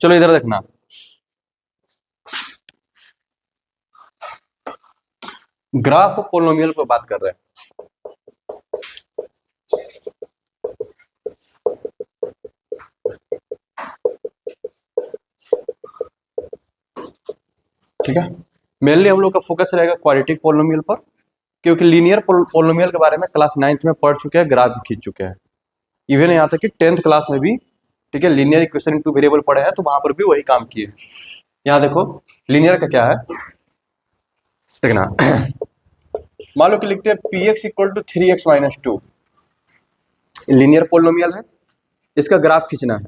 चलो इधर देखना, ग्राफ ऑफ पोलिनोमियल पर बात कर रहे हैं। ठीक है, मेनली हम लोग का फोकस रहेगा क्वाड्रेटिक पोलिनोमियल पर, क्योंकि लीनियर पोलिनोमियल के बारे में क्लास 9th में पढ़ चुके हैं, ग्राफ भी खींच चुके हैं। इवन यहाँ तक कि 10th क्लास में भी, ठीक है, linear equation in two variable पढ़े हैं, तो वहां पर भी वही काम किए। यहाँ देखो लीनियर का क्या है, देखना मान लो कि लिखते हैं p x equal to 3x minus 2, linear polynomial है, इसका ग्राफ खींचना है।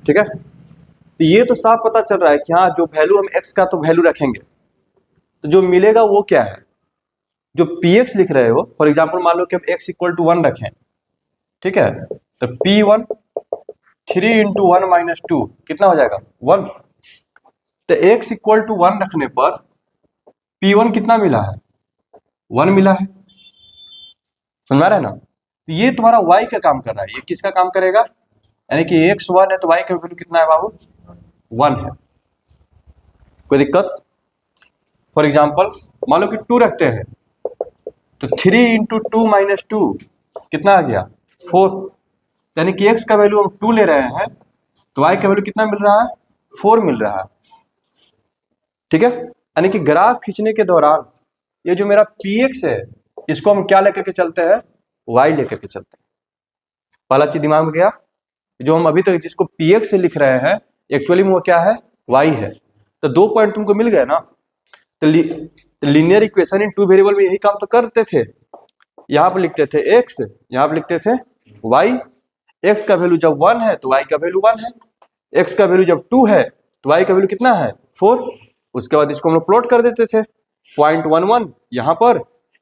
ठीक है, तो ये तो साफ पता चल रहा है कि हाँ जो वैल्यू हम x का तो वैल्यू रखेंगे, तो जो मिलेगा वो क्या है, जो पी एक्स लिख रहे हो, फॉर एग्जाम्पल मान लो कि हम x इक्वल टू 1 रखें। ठीक है, तो P1 3 इंटू 1 माइनस 2 कितना हो जाएगा 1। तो x इक्वल टू 1 रखने पर P1 कितना मिला है 1 मिला है, समझ रहे हैं ना। तो ये तुम्हारा y का काम कर रहा है, ये किसका काम करेगा, यानी कि x 1 है तो y का वैल्यू कितना है बाबू 1 है। कोई दिक्कत। फॉर एग्जाम्पल मान लो कि 2 रखते हैं, तो 3 इंटू 2 माइनस 2 कितना आ गया 4, यानी कि x का वैल्यू हम 2 ले रहे हैं, तो y का वैल्यू कितना मिल रहा है 4 मिल रहा है। ठीक है, यानी कि ग्राफ खींचने के दौरान ये जो मेरा px है, इसको हम क्या लेकर के चलते हैं, y लेकर के चलते हैं। पहला चीज दिमाग में गया, जो हम अभी तक जिसको px से लिख रहे हैं, एक्चुअली में वो क्या है y है। तो 2 पॉइंट तुमको मिल गए ना। तो linear equation in two variable में यही काम तो करते थे, यहाँ पर लिखते थे x, यहाँ पर लिखते थे y। x का वैल्यू जब 1 है तो y का वैल्यू 1 है, x का वैल्यू जब 2 है तो y का वैल्यू कितना है 4। उसके बाद इसको हम लोग प्लॉट कर देते थे 0.11 यहाँ पर,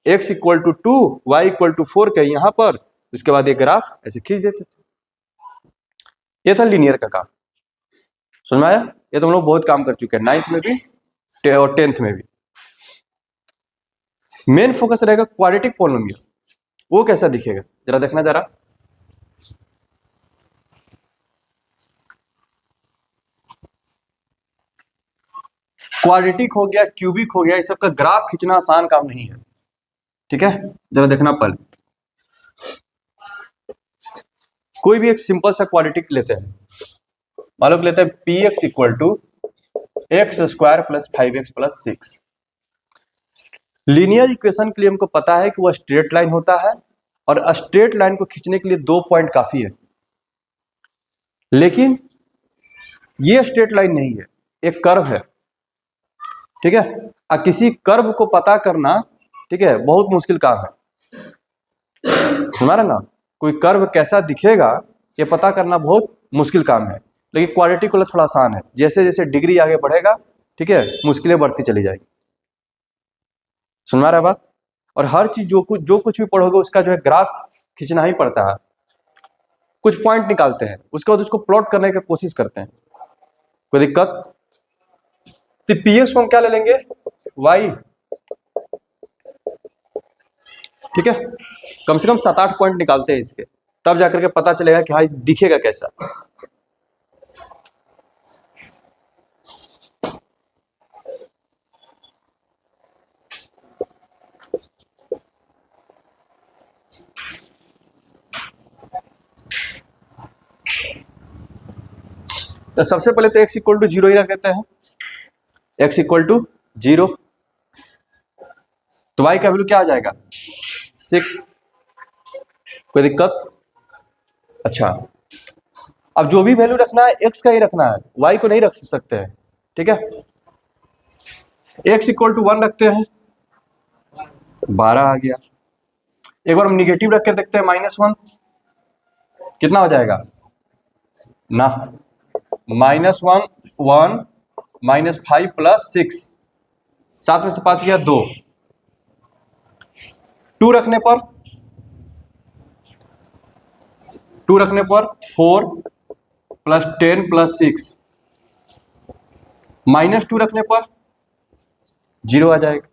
x equal to 2 y equal to 4 के यहाँ पर, उसके बाद ये ग्राफ ऐसे खींच देते थे। ये था लीनियर का काम, समझ में आया। ये तो हम लोग बहुत काम कर चुके हैं 9th में भी और 10th में भी। मेन फोकस रहेगा क्वाड्रेटिक पोलिनोमियल, वो कैसा दिखेगा जरा देखना जरा। क्वाड्रेटिक हो गया, क्यूबिक हो गया, इस सब का ग्राफ खींचना आसान काम नहीं है। ठीक है, जरा देखना पहले कोई भी एक सिंपल सा क्वाड्रेटिक लेते हैं, मान लो लेते हैं p x equal to x square plus 5x plus 6। Linear equation के लिए हमको पता है कि वो स्ट्रेट लाइन होता है, और स्ट्रेट लाइन को खींचने के लिए 2 पॉइंट काफी है। लेकिन ये स्ट्रेट लाइन नहीं है, एक कर्व है। ठीक है, और किसी कर्व को पता करना, ठीक है, बहुत मुश्किल काम है, हमारा ना। कोई कर्व कैसा दिखेगा ये पता करना बहुत मुश्किल काम है, लेकिन क्वाड्रेटिक वाला थोड़ा आसान है। जैसे जैसे डिग्री आगे बढ़ेगा, ठीक है, मुश्किलें बढ़ती चली जाएगी, सुन रहा है बात। और हर चीज जो कुछ भी पढ़ोगे उसका जो है ग्राफ खींचना ही पड़ता है। कुछ पॉइंट निकालते हैं, उसके बाद उसको प्लॉट करने की कोशिश करते हैं, कोई दिक्कत। तो पीएक्स को हम क्या ले लेंगे y। ठीक है, कम से कम 7-8 पॉइंट निकालते हैं इसके, तब जाकर के पता चलेगा कि हाँ दिखेगा कैसा। तो सबसे पहले तो x इक्वल टू 0 ही रख देते हैं, x इक्वल टू 0, तो y का वैल्यू क्या आ जाएगा 6। कोई दिक्कत। अच्छा, अब जो भी वैल्यू रखना है x का ही रखना है, y को नहीं रख सकते हैं। ठीक है, x इक्वल टू 1 रखते हैं, 12 आ गया। एक बार हम निगेटिव रख कर देखते हैं -1, कितना हो जाएगा ना -1 1 -5 प्लस 6, 7 में से 5 गया 2। 2 रखने पर 4 प्लस 10 प्लस 6, -2 रखने पर 0 आ जाएगा,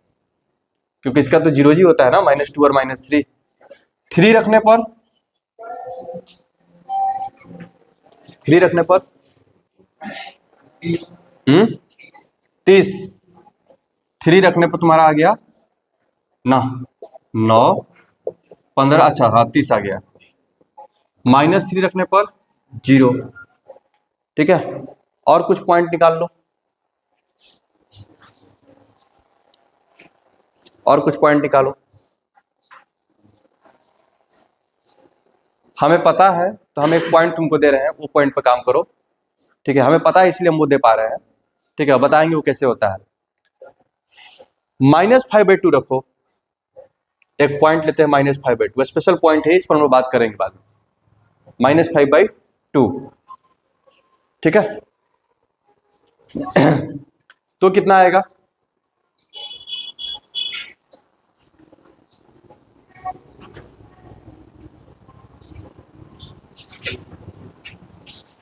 क्योंकि इसका तो 0 ही होता है ना, -2 और -3। 3 रखने पर 30। 3 रखने पर तुम्हारा आ गया ना 9, 15, अच्छा हाँ 30 आ गया। -3 रखने पर 0। ठीक है, और कुछ पॉइंट निकाल लो, और कुछ पॉइंट निकालो। हमें पता है तो हम एक पॉइंट तुमको दे रहे हैं, वो पॉइंट पर काम करो। ठीक है, हमें पता है इसलिए हम वो दे पा रहे हैं। ठीक है, बताएंगे वो कैसे होता है। -5/2 रखो, एक पॉइंट लेते हैं -5/2, स्पेशल पॉइंट है, इस पर हम लोग बात करेंगे बाद में। -5/2, ठीक है। तो कितना आएगा?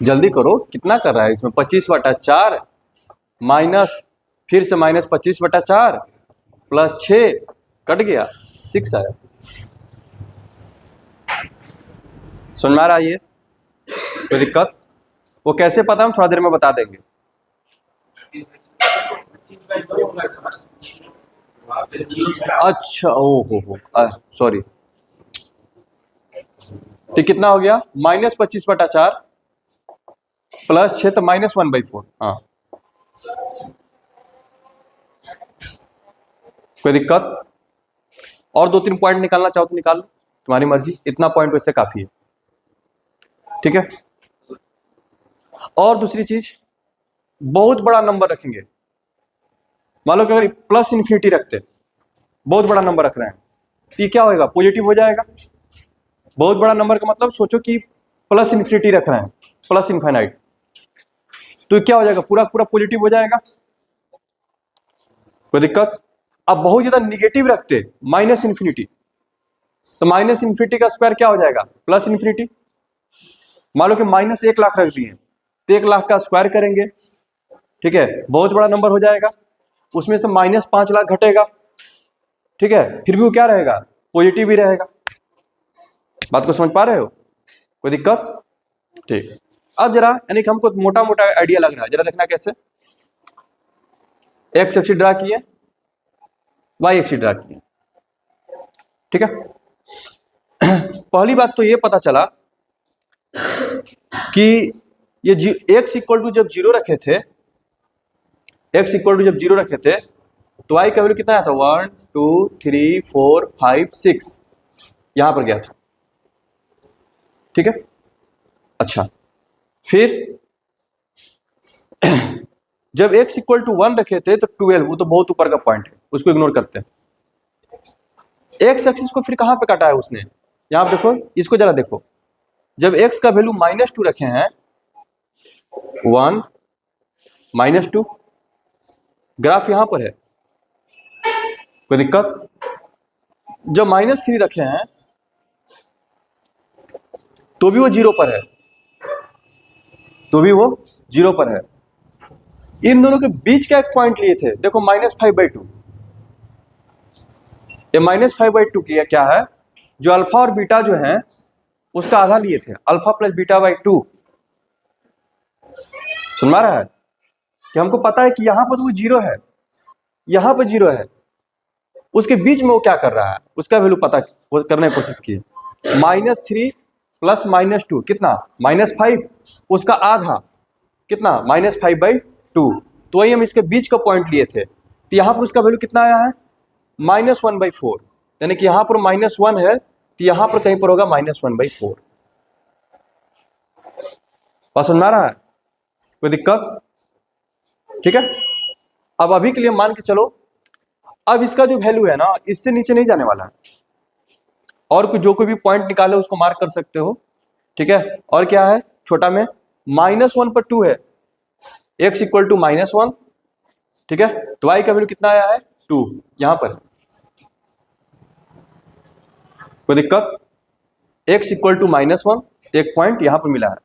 जल्दी करो, कितना कर रहा है इसमें? 25/4 माइनस, फिर से -25/4 प्लस 6, कट गया 6 आया। समझ में आ रहा है? ये कोई दिक्कत? वो कैसे पता हम थोड़ा देर में बता देंगे। अच्छा, ओ हो सॉरी। तो कितना हो गया? -25/4 प्लस 6 तो -1/4। हाँ, कोई दिक्कत? और 2-3 पॉइंट निकालना चाहो तो निकाल लो, तुम्हारी मर्जी, इतना पॉइंट वैसे काफी है। ठीक है, और दूसरी चीज, बहुत बड़ा नंबर रखेंगे। मान लो कि अगर प्लस इन्फिनिटी रखते, बहुत बड़ा नंबर रख रहे हैं, तो ये क्या होगा? पॉजिटिव हो जाएगा। बहुत बड़ा नंबर का मतलब सोचो कि प्लस इन्फिनिटी रख रहे हैं, प्लस इनफाइनाइट, तो क्या हो जाएगा? पूरा पूरा पॉजिटिव हो जाएगा। कोई दिक्कत? अब बहुत ज्यादा निगेटिव रखते, माइनस इन्फिनिटी, तो माइनस इन्फिनिटी का स्क्वायर क्या हो जाएगा? Plus infinity. मान लो कि -1 लाख रख दिए, तो 1 लाख का स्क्वायर करेंगे, ठीक है, बहुत बड़ा नंबर हो जाएगा, उसमें से -5 लाख घटेगा, ठीक है, फिर भी वो क्या रहेगा? पॉजिटिव ही रहेगा। बात को समझ पा रहे हो? कोई दिक्कत? ठीक। अब जरा, यानी कि हमको मोटा मोटा आइडिया लग रहा है, जरा देखना कैसे। एक्स एक्सिस ड्रा किए, वाई एक्सिस ड्रा किए, ठीक है। पहली बात तो ये पता चला कि ये एक्स इक्वल टू जब 0 रखे थे, एक्स इक्वल टू जब 0 रखे थे, तो वाई का वैल्यू कितना आया था? 1 2 3 4 5 6, यहां पर गया था, ठीक है। अच्छा, फिर जब x इक्वल टू 1 रखे थे तो 12, वो तो बहुत ऊपर का पॉइंट है, उसको इग्नोर करते हैं। x एक्सिस को फिर कहां पे काटा है उसने? यहां पे देखो, इसको जरा देखो, जब x का वैल्यू -2 रखे हैं, 1 -2, ग्राफ यहां पर है, कोई दिक्कत? जब -3 रखे हैं तो भी वो 0 पर है, तो भी वो 0 पर है। इन दोनों के बीच का एक पॉइंट लिए थे, देखो -5/2। ये -5/2 की क्या है? जो अल्फा और बीटा जो है उसका आधा लिए थे, अल्फा प्लस बीटा बाई 2। सुन पा रहा है कि हमको पता है कि यहां पर वो 0 है, यहां पर 0 है, उसके बीच में वो क्या कर रहा है, उसका वैल्यू पता करने की कोशिश किए। -3 प्लस -2 कितना? -5, उसका आधा कितना? -5/2। तो वही हम इसके बीच का पॉइंट लिए थे, तो यहां पर उसका वैल्यू कितना आया है? -1/4, यानी कि यहां पर -1 है, तो यहां पर कहीं पर होगा -1/4। बात समझ में आ रहा है? कोई दिक्कत? ठीक है। अब अभी के लिए मान के चलो, अब इसका जो वैल्यू है ना, इससे नीचे नहीं जाने वाला है, और कुछ जो कोई भी पॉइंट निकाले उसको मार्क कर सकते हो, ठीक है। और क्या है छोटा में? -1 पर 2 है, x इक्वल टू -1, ठीक है, तो y का वैल्यू कितना आया है? 2, यहां पर। कोई दिक्कत? x इक्वल टू -1, एक पॉइंट यहां पर मिला है।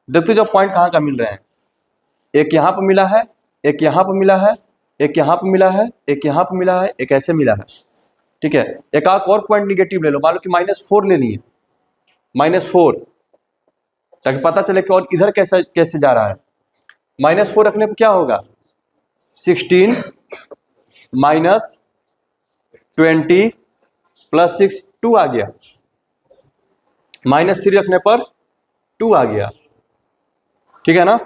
देखते जो पॉइंट कहां का मिल रहे हैं, एक यहां पर मिला है, एक यहां पर मिला है, एक यहां पर मिला है, एक यहां पर मिला है, एक ऐसे मिला है, ठीक है। एक आध और पॉइंट निगेटिव ले लो, मान लो कि -4 ले लिए, -4, ताकि पता चले कि और इधर कैसे कैसे जा रहा है। -4 रखने पर क्या होगा, 16 -20 + 6 2 आ गया। -3 रखने पर 2 आ गया, ठीक है ना।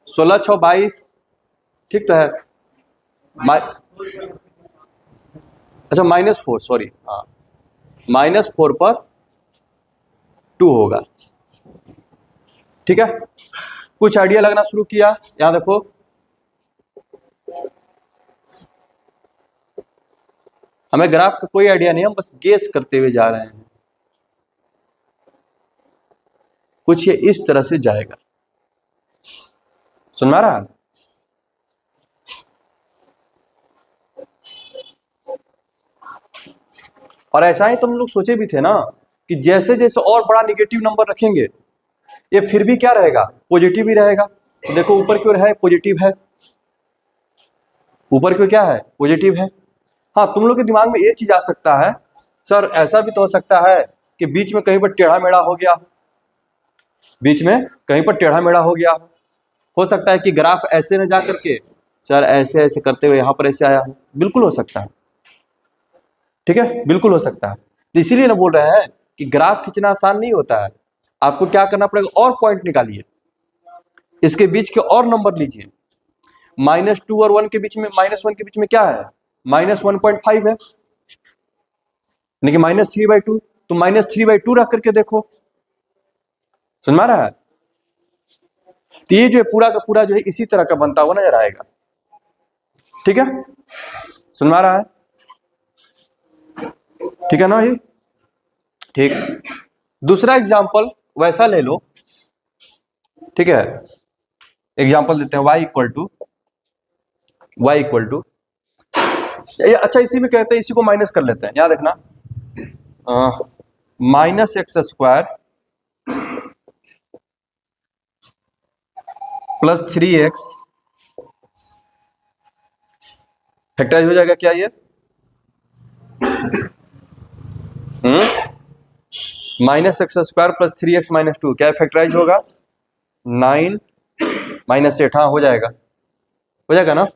16 6 22, ठीक तो है। अच्छा -4, सॉरी, हाँ -4 पर 2 होगा, ठीक है। कुछ आइडिया लगना शुरू किया, यहां देखो हमें ग्राफ का कोई आइडिया नहीं, हम बस गेस करते हुए जा रहे हैं। कुछ ये इस तरह से जाएगा, सुन में आ रहा है। और ऐसा ही तुम लोग सोचे भी थे ना कि जैसे जैसे और बड़ा निगेटिव नंबर रखेंगे ये फिर भी क्या रहेगा, पॉजिटिव ही रहेगा। तो देखो ऊपर की ओर है पॉजिटिव है, ऊपर की ओर क्या है, पॉजिटिव है। हाँ तुम लोग के दिमाग में ये चीज आ सकता है, सर ऐसा भी तो हो सकता है कि बीच में कहीं पर टेढ़ा मेढ़ा हो गया, बीच में कहीं पर टेढ़ा मेढ़ा हो सकता है कि ग्राफ ऐसे न जा करके सर ऐसे ऐसे करते हुए यहां पर ऐसे आया हो, बिल्कुल हो सकता है, ठीक है, बिल्कुल हो सकता है। तो इसीलिए ना बोल रहे हैं कि ग्राफ खींचना आसान नहीं होता है। आपको क्या करना पड़ेगा, और पॉइंट निकालिए, इसके बीच के और नंबर लीजिए। -2 और 1 के बीच में, -1 के बीच में क्या है, -1.5 है, यानी कि -3/2। तो -3/2 रख करके देखो, सुन में रहा है। तो ये जो है पूरा का पूरा जो है इसी तरह का बनता हुआ नजर आएगा, ठीक है, सुन में रहा है, ठीक है ना ये, ठीक। दूसरा एग्जाम्पल वैसा ले लो, ठीक है। एग्जाम्पल देते हैं y इक्वल टू, अच्छा इसी में कहते हैं, इसी को माइनस कर लेते हैं, याद रखना, -x² + 3x फैक्टराइज हो जाएगा क्या ये, -x² + 3x - 2 क्या फैक्टराइज होगा, 9 -8, हाँ हो जाएगा ना।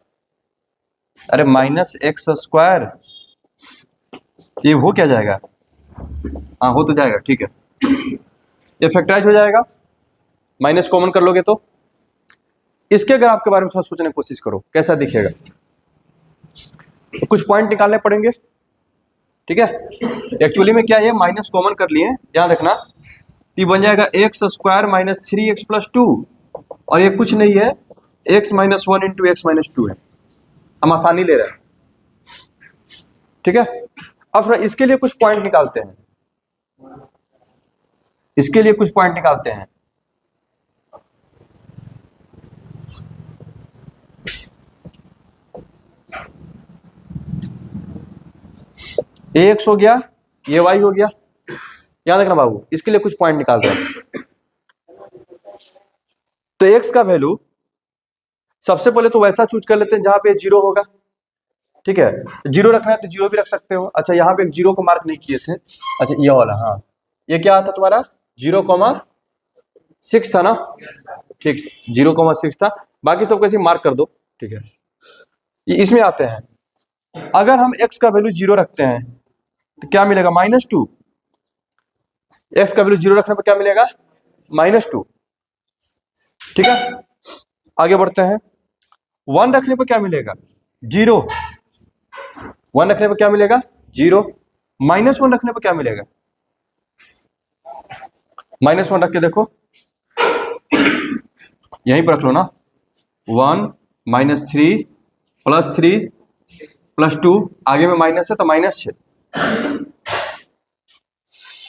अरे -x², ये हो क्या जाएगा, हाँ हो तो जाएगा, ठीक है, ये फैक्टराइज हो जाएगा, माइनस कॉमन कर लोगे तो। इसके अगर आपके बारे में थोड़ा सोचने की कोशिश करो कैसा दिखेगा, तो कुछ पॉइंट निकालने पड़ेंगे, ठीक है। एक्चुअली में क्या है, माइनस कॉमन कर लिए, ध्यान रखना, तो बन जाएगा x² - 3x + 2, और ये कुछ नहीं है, x - 1 × x - 2 है, हम आसानी ले रहे हैं, ठीक है। अब थोड़ा इसके लिए कुछ पॉइंट निकालते हैं, इसके लिए कुछ पॉइंट निकालते हैं। ये x हो गया, ये y हो गया, याद रखना बाबू, इसके लिए कुछ पॉइंट निकालते हैं। तो x का वैल्यू सबसे पहले तो वैसा चूज कर लेते हैं जहां पे 0 होगा, ठीक है। 0 रखना है तो 0 भी रख सकते हो। अच्छा यहाँ पे 0 को मार्क नहीं किए थे, अच्छा ये वाला, हाँ ये क्या था तुम्हारा, 0,6 था ना, ठीक, 0,6 था, बाकी सब कैसे मार्क कर दो, ठीक है। इसमें आते हैं, अगर हम x का वैल्यू 0 रखते हैं तो क्या मिलेगा, -2। x का वैल्यू 0 रखने पर क्या मिलेगा, -2, ठीक है। आगे बढ़ते हैं, 1 रखने पर क्या मिलेगा, 0, 1 रखने पर क्या मिलेगा, 0, -1 रखने पर क्या मिलेगा, -1 रख के देखो, यहीं पर रख लो ना, 1 -3 +3 +2, आगे में माइनस है तो -6,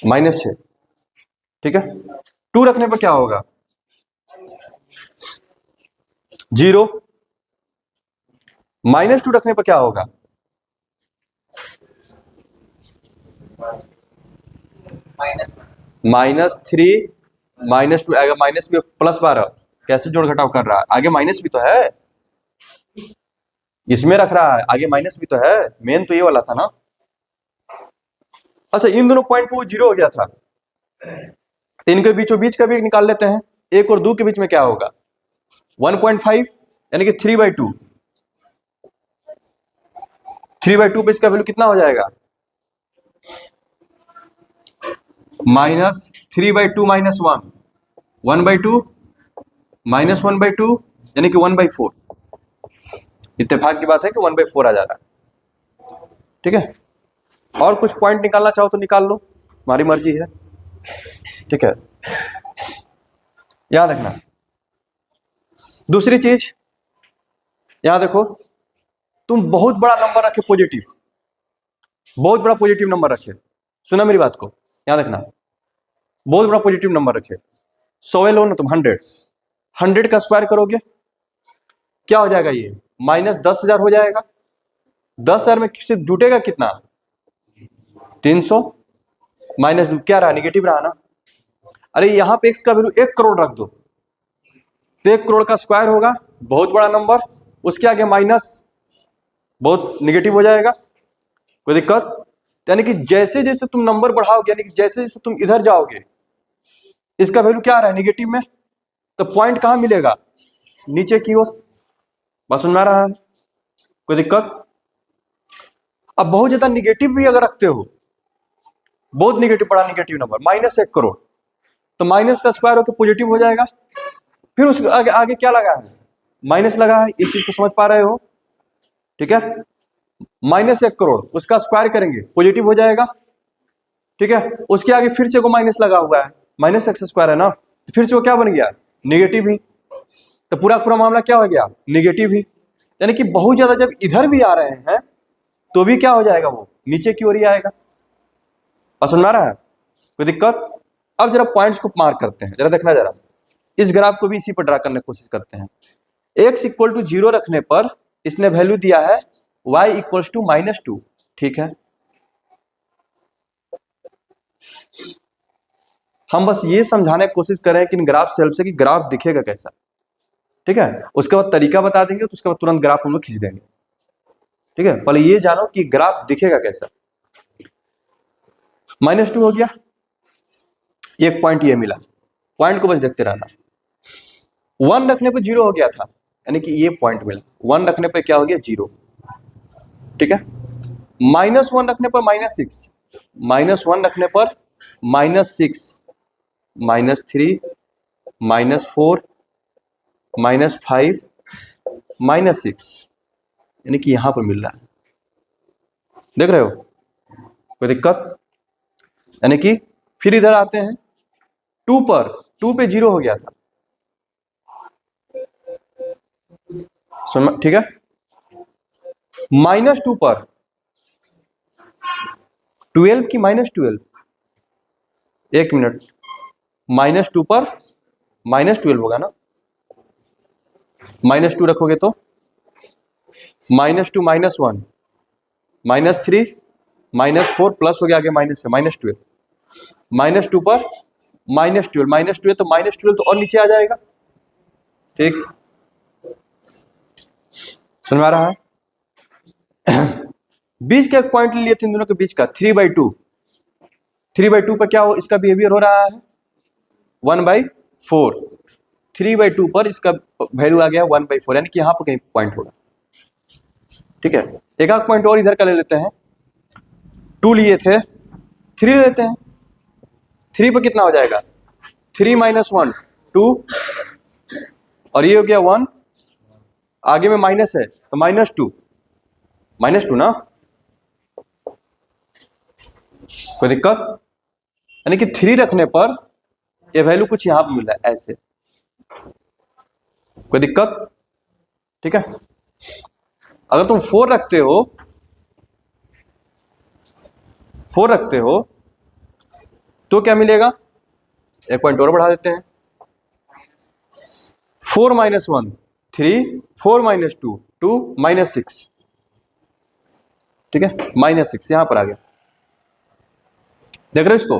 -6, ठीक है। 2 रखने पर क्या होगा, 0, -2 रखने पर क्या होगा, -3 -2 आएगा, माइनस भी +12, कैसे जोड़ घटाव कर रहा है, आगे माइनस भी तो है, इसमें रख रहा है, आगे माइनस भी तो है, मेन तो ये वाला था ना। अच्छा इन दोनों पॉइंट पे वो 0 हो गया था, तो इनके बीचों बीच का भी निकाल लेते हैं, 1 और 2 के बीच में क्या होगा, 1.5 यानी कि 3/2। 3/2 पे इसका वैल्यू कितना हो जाएगा? -3/2 -1, 1/2 -1/2 यानी कि 1/4। इत्तेफाक की बात है कि 1/4 आ जा रहा है। ठीक है, और कुछ पॉइंट निकालना चाहो तो निकाल लो, हमारी मर्जी है। ठीक है, याद रखना। दूसरी चीज, यहां देखो, तुम बहुत बड़ा नंबर रखे पॉजिटिव, बहुत बड़ा पॉजिटिव नंबर रखे। सुना मेरी बात को, याद रखना, बहुत बड़ा पॉजिटिव नंबर रखे। 100 लो ना तुम, 100 का स्क्वायर करोगे क्या हो जाएगा? ये -10,000 हो जाएगा। 10,000 में सिर्फ जुटेगा कितना? 300। माइनस क्या रहा? निगेटिव रहा ना। अरे यहां पे x का वैल्यू 1 करोड़ रख दो, तो 1 करोड़ का स्क्वायर होगा, बहुत बड़ा नंबर, उसके आगे माइनस, बहुत निगेटिव हो जाएगा। कोई दिक्कत? यानी कि जैसे जैसे तुम नंबर बढ़ाओगे, यानी कि जैसे जैसे तुम इधर जाओगे, इसका वैल्यू क्या आ रहा है? निगेटिव में। तो पॉइंट कहां मिलेगा? नीचे की ओर। बात समझ में आ रहा है? कोई दिक्कत? अब बहुत ज्यादा निगेटिव भी अगर रखते हो, बहुत निगेटिव, बड़ा निगेटिव नंबर, -1 करोड़, तो माइनस का स्क्वायर होकर पॉजिटिव हो जाएगा। फिर उसके आगे आगे क्या लगा है? माइनस लगा है। इस चीज को समझ पा रहे हो? ठीक है, -1 करोड़, उसका स्क्वायर करेंगे पॉजिटिव हो जाएगा। ठीक है, उसके आगे फिर से को माइनस लगा हुआ है, -x² है ना, तो फिर से वो क्या बन गया? निगेटिव ही। तो पूरा पूरा मामला क्या हो गया? निगेटिव ही। यानी कि बहुत ज्यादा जब इधर भी आ रहे हैं तो भी क्या हो जाएगा? वो नीचे की ओर ही आएगा। समझ आ रहा है? कोई दिक्कत? अब जरा पॉइंट्स को मार्क करते हैं, जरा देखना, जरा इस ग्राफ को भी इसी पर ड्रा करने की कोशिश करते हैं। x = 0 रखने पर इसने वैल्यू दिया है y = -2। ठीक है, हम बस ये समझाने की कोशिश करें कि इन ग्राफ से हेल्प से कि ग्राफ दिखेगा कैसा। ठीक है, उसके बाद तरीका बता देंगे, तो उसके बाद तुरंत ग्राफ हम लोग खींच देंगे। ठीक है, पहले ये जानो कि ग्राफ दिखेगा कैसा। -2 हो गया, एक पॉइंट ये मिला, पॉइंट को बस देखते रहना। 1 रखने पर 0 हो गया था, यानी कि ये पॉइंट मिला। 1 रखने पर क्या हो गया? 0। ठीक है, -1 रखने पर -6, -1 रखने पर -6, -3, -4, -5, -6, यानी कि यहां पर मिल रहा है। देख रहे हो? कोई दिक्कत? यानी कि फिर इधर आते हैं 2 पर, 2 पे 0 हो गया था। ठीक है, -2 पर 12 की -12, एक मिनट, -2 पर -12 होगा ना, -2 रखोगे तो -2 -1 -3 -4 प्लस हो गया, आगे माइनस है, -12, -2 पर -12 तो -12 तो और नीचे आ जाएगा। ठीक, समझ में आ रहा है? बीच का एक पॉइंट ले लिए थे इन दोनों के बीच का, 3/2। 3/2 पर क्या हो? इसका बिहेवियर हो रहा है 1/4। 3/2 पर इसका वैल्यू आ गया 1/4, यानी कि यहां पर कहीं पॉइंट होगा। ठीक है, एक आध पॉइंट और इधर का ले लेते हैं। 2 लिए थे, 3 लेते हैं। 3 पर कितना हो जाएगा? 3 - 1 2, और ये हो गया 1, आगे में माइनस है तो -2, -2 ना। कोई दिक्कत? यानी कि 3 रखने पर ये वैल्यू कुछ यहां पर मिल रहा है ऐसे। कोई दिक्कत? ठीक है, अगर तुम 4 रखते हो, 4 रखते हो तो क्या मिलेगा? एक पॉइंट और बढ़ा देते हैं। 4 - 1 3, 4 - 2 2, -6। ठीक है, -6 यहां पर आ गया। देख रहे हो इसको?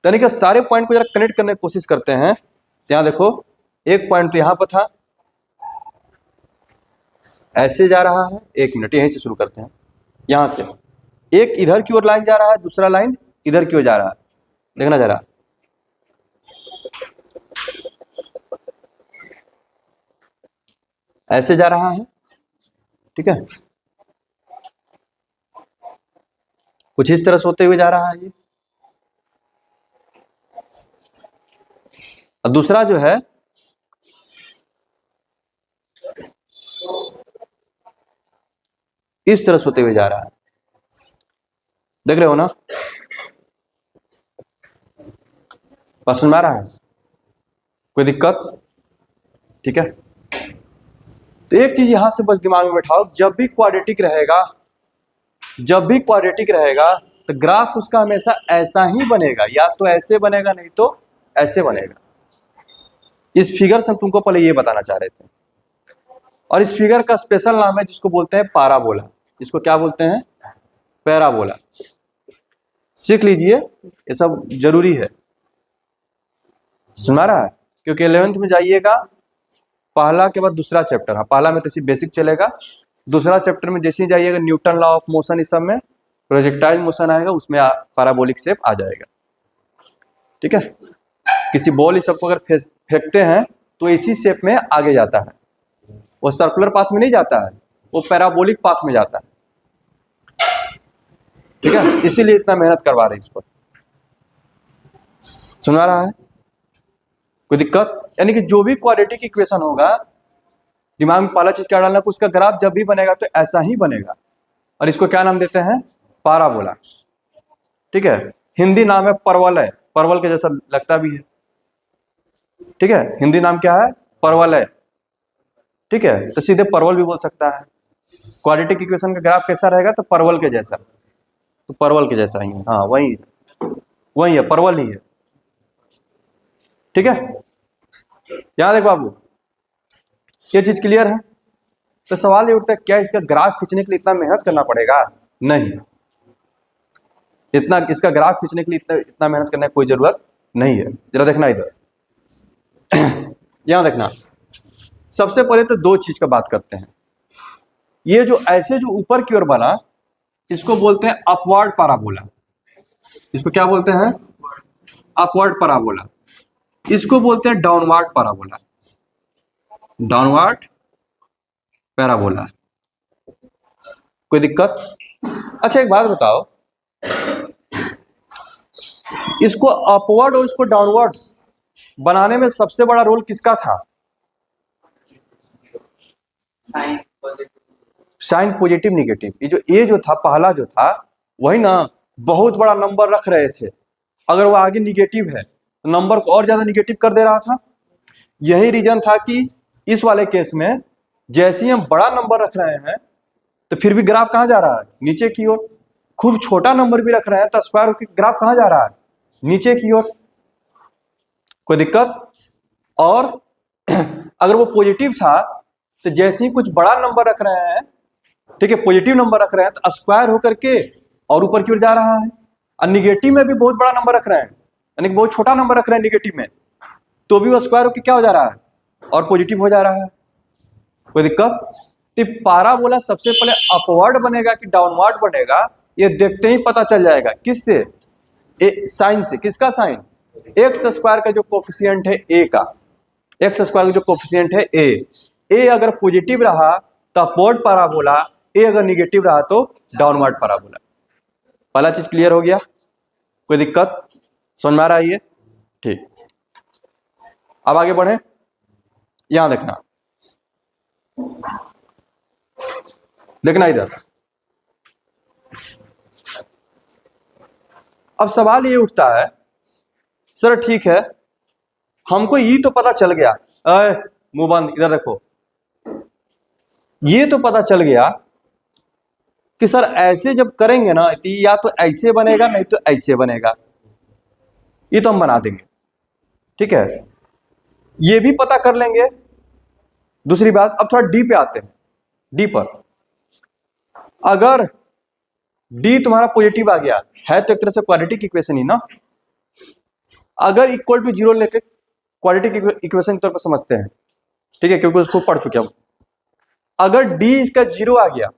यानी कि सारे पॉइंट को जरा कनेक्ट करने की कोशिश करते हैं। यहां देखो, एक पॉइंट तो यहां पर था, ऐसे जा रहा है। एक मिनट, यहीं से शुरू करते हैं। यहां से एक इधर की ओर लाइन जा रहा है, दूसरा लाइन इधर की ओर जा रहा है। देखना जरा, ऐसे जा रहा है, ठीक है, कुछ इस तरह से होते हुए जा रहा है ये। और दूसरा जो है इस तरह से होते हुए जा रहा है, देख रहे हो ना, पसंद आ रहा है, कोई दिक्कत? ठीक है, तो एक चीज यहां से बस दिमाग में बैठाओ, जब भी क्वाड्रेटिक रहेगा, जब भी क्वाड्रेटिक रहेगा तो ग्राफ उसका हमेशा ऐसा ही बनेगा, या तो ऐसे बनेगा नहीं तो ऐसे बनेगा। इस फिगर से हम तुमको पहले ये बताना चाह रहे थे, और इस फिगर का स्पेशल नाम है जिसको बोलते हैं पाराबोला। इसको क्या बोलते हैं? पैराबोला। सीख लीजिए, ये सब जरूरी है, सुना रहा है, क्योंकि 11th में जाइएगा, पहला के बाद दूसरा चैप्टर, हाँ पहला में तो बेसिक चलेगा, दूसरा चैप्टर में जैसे ही जाइएगा न्यूटन लॉ ऑफ मोशन, इस सब में प्रोजेक्टाइल मोशन आएगा, उसमें पैराबोलिक शेप आ जाएगा। ठीक है, किसी बॉल इस सबको अगर फेंकते हैं तो इसी शेप में आगे जाता है, वो सर्कुलर पाथ में नहीं जाता है, वो पैराबोलिक पाथ में जाता है। ठीक है, इसीलिए इतना मेहनत करवा रहे हैं इस पर, सुना रहा है, कोई दिक्कत? यानी कि जो भी क्वाड्रेटिक इक्वेशन होगा, दिमाग में पहला चीज क्या डालना, उसका ग्राफ जब भी बनेगा तो ऐसा ही बनेगा, और इसको क्या नाम देते हैं? पाराबोला। ठीक है, हिंदी नाम है परवलय, परवल के जैसा लगता भी है। ठीक है, हिंदी नाम क्या है? परवलय। ठीक है, तो सीधे परवल भी बोल सकता है। क्वाड्रेटिक इक्वेशन का ग्राफ कैसा रहेगा? तो परवल के जैसा, तो परवल के जैसा ही है, हाँ वही वही है, परवल ही है। ठीक है, यहां देख बाबू, ये चीज क्लियर है? तो सवाल ये उठता है, क्या इसका ग्राफ खींचने के लिए इतना मेहनत करना पड़ेगा? नहीं, इतना इसका ग्राफ खींचने के लिए इतना मेहनत करने की कोई जरूरत नहीं है। जरा देखना इधर, यहां देखना, सबसे पहले तो दो चीज का बात करते हैं। ये जो ऐसे जो ऊपर की ओर बना, इसको बोलते हैं अपवर्ड पैराबोला। इसको क्या बोलते हैं? Upward parabola. इसको बोलते हैं डाउनवर्ड पैराबोला, डाउनवर्ड पैराबोला। कोई दिक्कत? अच्छा एक बात बताओ, इसको अपवर्ड और इसको डाउनवर्ड बनाने में सबसे बड़ा रोल किसका था? Sign positive negative. ये जो ए जो था, पहला जो था, वही ना बहुत बड़ा नंबर रख रहे थे, अगर वो आगे निगेटिव है तो नंबर को और ज्यादा निगेटिव कर दे रहा था। यही रीजन था कि इस वाले केस में जैसे ही हम बड़ा नंबर रख रहे हैं तो फिर भी ग्राफ कहां जा रहा है? नीचे की ओर। खूब छोटा नंबर भी रख रहे हैं तो स्क्वायर रूट ग्राफ कहां जा रहा है? नीचे की ओर। कोई दिक्कत? और अगर वो पॉजिटिव था तो जैसे ही कुछ बड़ा नंबर रख रहे हैं, ठीक है, पॉजिटिव नंबर रख रहे हैं तो स्क्वायर होकर के और ऊपर की ओर जा रहा है। और निगेटिव में भी बहुत बड़ा नंबर रख रहे हैं, यानी कि बहुत छोटा नंबर रख रहे हैं निगेटिव में, तो भी वो स्क्वायर होकर क्या हो जा रहा है? और पॉजिटिव हो जा रहा है। कोई दिक्कत? तो पैराबोला सबसे पहले अपवर्ड बनेगा कि डाउनवर्ड बनेगा, ये देखते ही पता चल जाएगा। किससे? साइन से। किसका साइन? एक्स स्क्वायर का जो कोफिशिएंट है ए का, एक्स स्क्वायर का जो कोफिशिएंट है ए अगर पॉजिटिव रहा तो अपवर्ड पैराबोला, ए अगर निगेटिव रहा तो डाउनवर्ड पैराबोला। पहला चीज क्लियर हो गया? कोई दिक्कत? समझ में आ रहा है ये? ठीक, अब आगे बढ़े, यहां देखना, देखना इधर। अब सवाल ये उठता है, सर ठीक है, हमको ये तो पता चल गया, मुंह बंद, इधर देखो, ये तो पता चल गया कि सर ऐसे जब करेंगे ना तो या तो ऐसे बनेगा नहीं तो ऐसे बनेगा, ये तो हम बना देंगे। ठीक है, ये भी पता कर लेंगे। दूसरी बात, अब थोड़ा डी पे आते हैं। डी पर अगर डी तुम्हारा पॉजिटिव आ गया है तो एक तरह से क्वाड्रेटिक इक्वेशन ही ना, अगर इक्वल टू 0 लेके क्वाड्रेटिक इक्वेशन के तौर पर समझते हैं, ठीक है, क्योंकि उसको पढ़ चुके हम। अगर डी इसका 0 आ गया,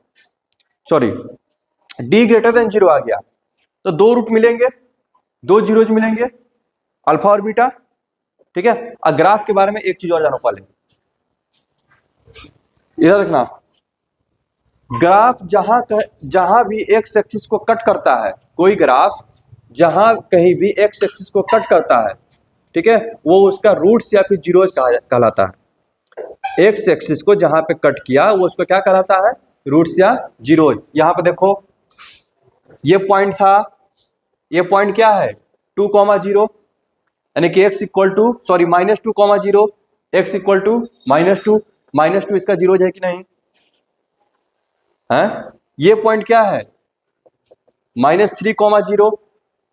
सॉरी डी ग्रेटर देन 0 आ गया, तो दो रूट मिलेंगे, दो जीरोज मिलेंगे, अल्फा और बीटा। ठीक है, और ग्राफ के बारे में एक चीज और जानो पहले, इधर देखना, ग्राफ जहां भी एक्स एक्सिस को कट करता है, कोई ग्राफ जहां कहीं भी एक्स एक्सिस को कट करता है, ठीक है, वो उसका रूट्स या फिर जीरोज कहलाता है। एक्स एक्सिस को जहां पे कट किया वो उसको क्या कहलाता है, रूट्स या जीरोज। यहां पे देखो ये पॉइंट था, ये पॉइंट क्या है 2,0, यानी कि x equal to sorry -2,0, x equal to -2, -2 इसका जीरोज है कि नहीं है। ये पॉइंट क्या है -3,0,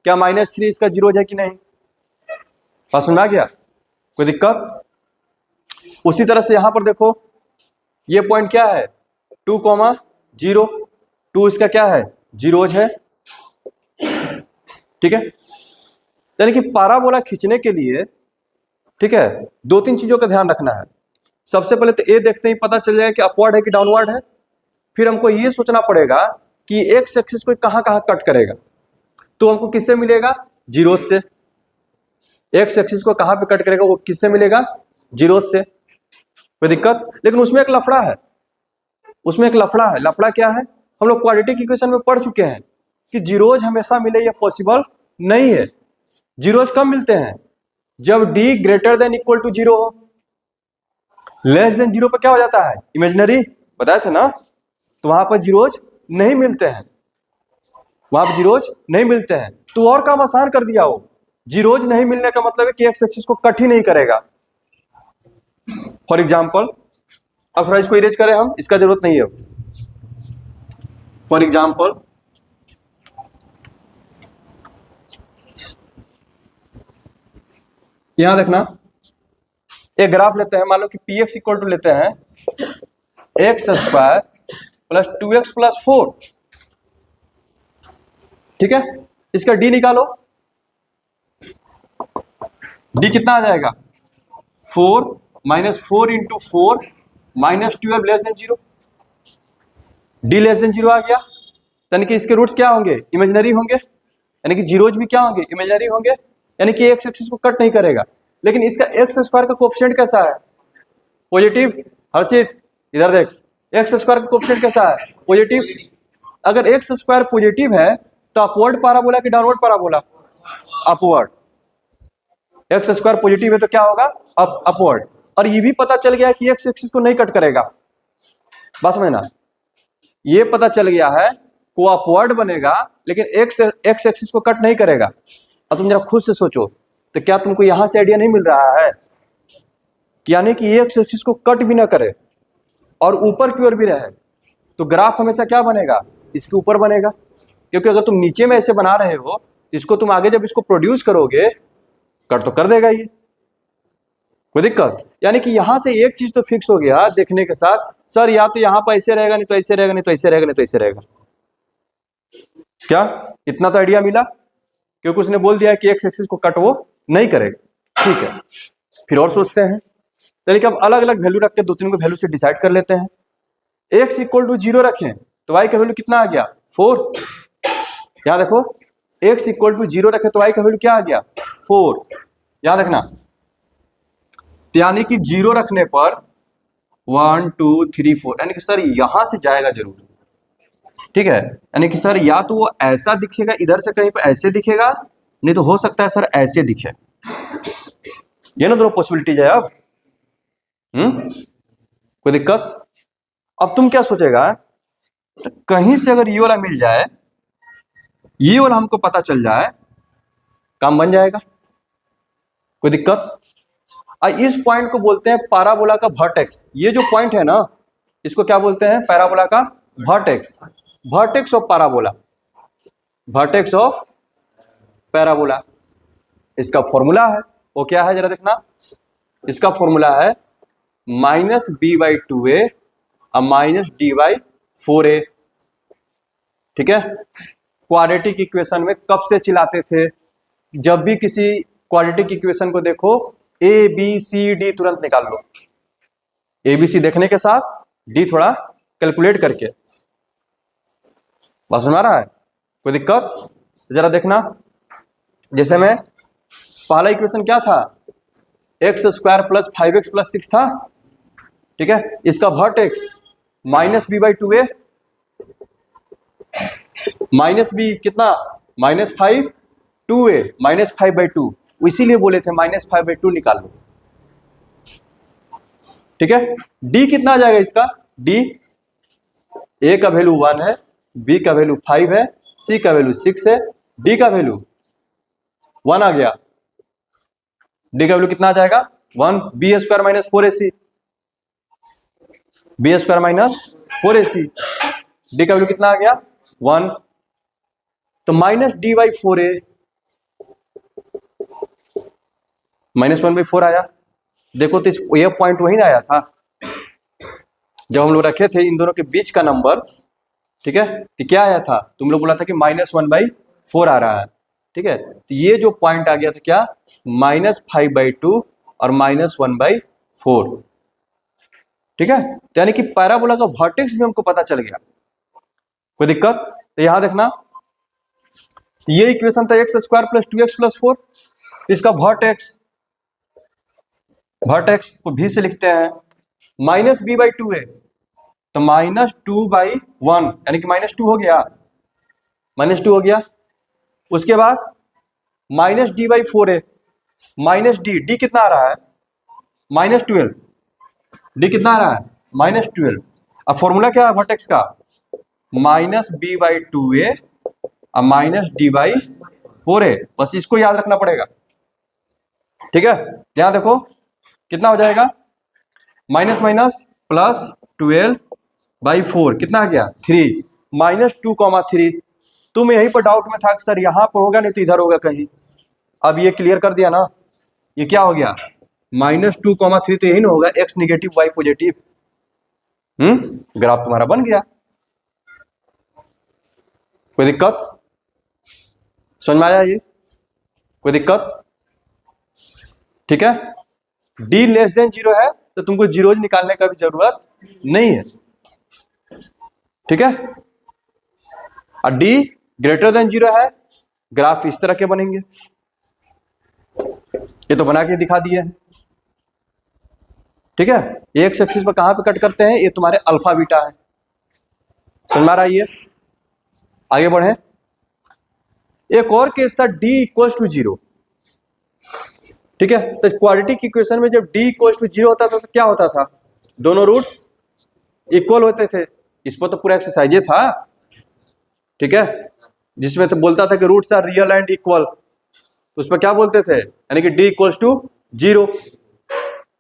क्या -3 इसका जीरोज है कि नहीं। बात समझ में आ गया, कोई दिक्कत। उसी तरह से यहां पर देखो ये पॉइंट क्या है 2,0, 2 इसका क्या है जीरोज है, ठीक है। यानी कि पाराबोला खींचने के लिए, ठीक है, 2-3 चीजों का ध्यान रखना है। सबसे पहले तो ए देखते ही पता चल जाएगा कि अपवर्ड है कि डाउनवर्ड है। फिर हमको ये सोचना पड़ेगा कि एक्स एक्सिस को कहां कहां कट करेगा, तो हमको किससे मिलेगा जीरोज से। एक्स एक्सिस को कहां पे कट करेगा वो किससे मिलेगा जीरोज से, कोई दिक्कत। लेकिन उसमें एक लफड़ा है, उसमें एक लफड़ा है। लफड़ा क्या है, हम लोग क्वाड्रेटिक इक्वेशन में पढ़ चुके हैं कि जीरोज हमेशा मिले ये पॉसिबल नहीं है। जीरोज कब मिलते हैं, जब d greater than equal to 0 हो। लेस देन 0 पर क्या हो जाता है इमेजिनरी, बताए थे ना, तो वहां पर जीरोज नहीं मिलते हैं, वहां पर जीरोज नहीं मिलते हैं। तो और काम आसान कर दिया हो, जीरोज नहीं मिलने का मतलब है कि एक्स एक्सिस को कट ही नहीं करेगा। फॉर एग्जाम्पल, अब थोड़ा इसको इरेज करें हम, इसका जरूरत नहीं है। फॉर एग्जाम्पल यहां देखना, एक ग्राफ लेते हैं, मान लो कि पी एक्स इक्वल टू लेते हैं x² प्लस 2x प्लस 4, ठीक है। इसका d निकालो, d कितना आ जाएगा 4 -4 into 4 -12 less than 0, d less than 0 आ गया। यानी कि इसके रूट्स क्या होंगे इमेजिनरी होंगे, यानी कि जीरोज भी क्या होंगे इमेजिनरी होंगे, यानी कि एक्स एक्सिस को कट नहीं करेगा। लेकिन इसका x² का कोएफिशिएंट कैसा है पॉजिटिव। हर्षित इधर देख, x² का कोएफिशिएंट कैसा है पॉजिटिव। अगर x² पॉजिटिव है तो अपवर्ड पैराबोला कि downward parabola, upward. x² positive है तो क्या होगा अपवर्ड। और ये भी पता चल गया है कि एक्स एक्सिस को नहीं कट करेगा, बस में ना, ये पता चल गया है वो अपवर्ड बनेगा लेकिन एक्स एक्सिस को कट नहीं करेगा। अब तुम जरा खुद से सोचो, तो क्या तुमको यहां से आइडिया नहीं मिल रहा है कि यानी कि एक्स एक्सिस को कट भी ना करे और ऊपर की ओर भी रहे, तो ग्राफ हमेशा क्या बनेगा इसके ऊपर बनेगा। क्योंकि अगर तुम नीचे में ऐसे बना रहे हो तो इसको तुम आगे जब इसको प्रोड्यूस करोगे कट तो कर देगा ये, कोई दिक्कत। यानी कि यहां से एक चीज तो फिक्स हो गया देखने के साथ, सर या तो यहां पर ऐसे रहेगा, नहीं तो ऐसे रहेगा, नहीं तो ऐसे रहेगा, नहीं तो ऐसे रहेगा। क्या इतना तो आइडिया मिला, क्योंकि उसने बोल दिया कि एक्स एक्सिस को कट वो नहीं करेगा, ठीक है। फिर और सोचते हैं, यानी कि अब अलग अलग वैल्यू रख के 2-3 को वैल्यू से डिसाइड कर लेते हैं। एक्स इक्वल टू 0 रखें तो वाई का वैल्यू कितना आ गया 4। याद देखो, एक्स इक्वल टू 0 रखें तो वाई का वैल्यू क्या आ गया 4, याद रखना। यानी कि 0 रखने पर 1 2 3 4, यानी कि सर यहां से जाएगा जरूर, ठीक है। यानी कि सर या तो वो ऐसा दिखेगा इधर से कहीं पर ऐसे दिखेगा, नहीं तो हो सकता है सर ऐसे दिखे। ये ना दोनों पॉसिबिलिटीज है। अब कोई दिक्कत। अब तुम क्या सोचेगा, तो कहीं से अगर ये वाला मिल जाए, ये वाला हमको पता चल जाए, काम बन जाएगा, कोई दिक्कत। इस पॉइंट को बोलते हैं पैराबोला का वर्टेक्स। ये जो पॉइंट है ना, इसको क्या बोलते हैं पैराबोला का vertex, vertex of parabola, vertex of parabola. इसका फॉर्मूला है वो क्या है जरा देखना, इसका फॉर्मूला है -b/2a -d/4a, ठीक है। क्वाड्रेटिक इक्वेशन में कब से चिल्लाते थे, जब भी किसी क्वाड्रेटिक इक्वेशन को देखो a b c d तुरंत निकाल लो, a b c देखने के साथ d थोड़ा कैलकुलेट करके, बस समझ आ रहा है, कोई दिक्कत। जरा देखना, जैसे में पहला इक्वेशन क्या था x² + 5x + 6 था, ठीक है। इसका vertex minus b by two a, minus b कितना -5 2a -5/2, इसीलिए बोले थे -5/2 निकाल लो। ठीक है। डी कितना आ जाएगा इसका, डी ए का वैल्यू 1 है, बी का वैल्यू 5 है, सी का वैल्यू 6 है, डी का वैल्यू 1 आ गया। डी का वैल्यू कितना आ जाएगा 1, b square minus 4ac, b square minus 4ac, d का वैल्यू कितना आ गया 1, तो -d/4a -1/4 आया। देखो तो ये पॉइंट वही ना आया था जब हम लोग रखे थे इन दोनों के बीच का नंबर। ठीक है, तो क्या आया था, तुम लोग बोला था कि -1/4 आ रहा है। ठीक है, तो ये जो पॉइंट आ गया था क्या, -5/2 और -1/4। ठीक है, तो यानी कि पैराबोला का वर्टेक्स भी हमको पता चल गया। कोई दिक्कत, तो यहां देखना ये इक्वेशन था x² + 2x + 4, इसका वर्टेक्स को भी से लिखते हैं -b/2a, तो -2/1 यानी कि -2 हो गया, -2 हो गया। उसके बाद -d/4a, -d कितना आ रहा है -12, डी कितना आ रहा है -12। अब फॉर्मूला क्या है वर्टेक्स का, -b/2a और -d/4a, बस इसको याद रखना पड़ेगा। ठीक है, ध्यान देखो कितना हो जाएगा, -12/4 कितना आ गया 3, -2,3। तुम यहीं पर डाउट में था कि सर यहां पर होगा नहीं तो इधर होगा कहीं, अब ये क्लियर कर दिया ना, ये क्या हो गया -2,3 तो यही ना होगा, x negative y positive. Graph तुम्हारा बन गया। कोई दिक्कत, समझ में आया ये, कोई दिक्कत। ठीक है, d <0 है तो तुमको जीरोज निकालने का भी जरूरत नहीं है। ठीक है, और d <0 है, ग्राफ इस तरह के बनेंगे। ये तो बना के दिखा दिए हैं। ठीक है, एक्स एक्सिस पर कहां पे कट करते हैं, ये तुम्हारे अल्फा बीटा है। समझ में आ रहा है ये, आगे बढ़े। एक और केस था d = 0। ठीक है, तो क्वाड्रेटिक इक्वेशन में जब d = 0 होता था तो क्या होता था, दोनों रूट्स इक्वल होते थे। इस पर तो पूरा एक्सरसाइज था। ठीक है, जिसमें तो बोलता था कि roots are real and equal, तो उस पर क्या बोलते थे, यानी कि d = 0।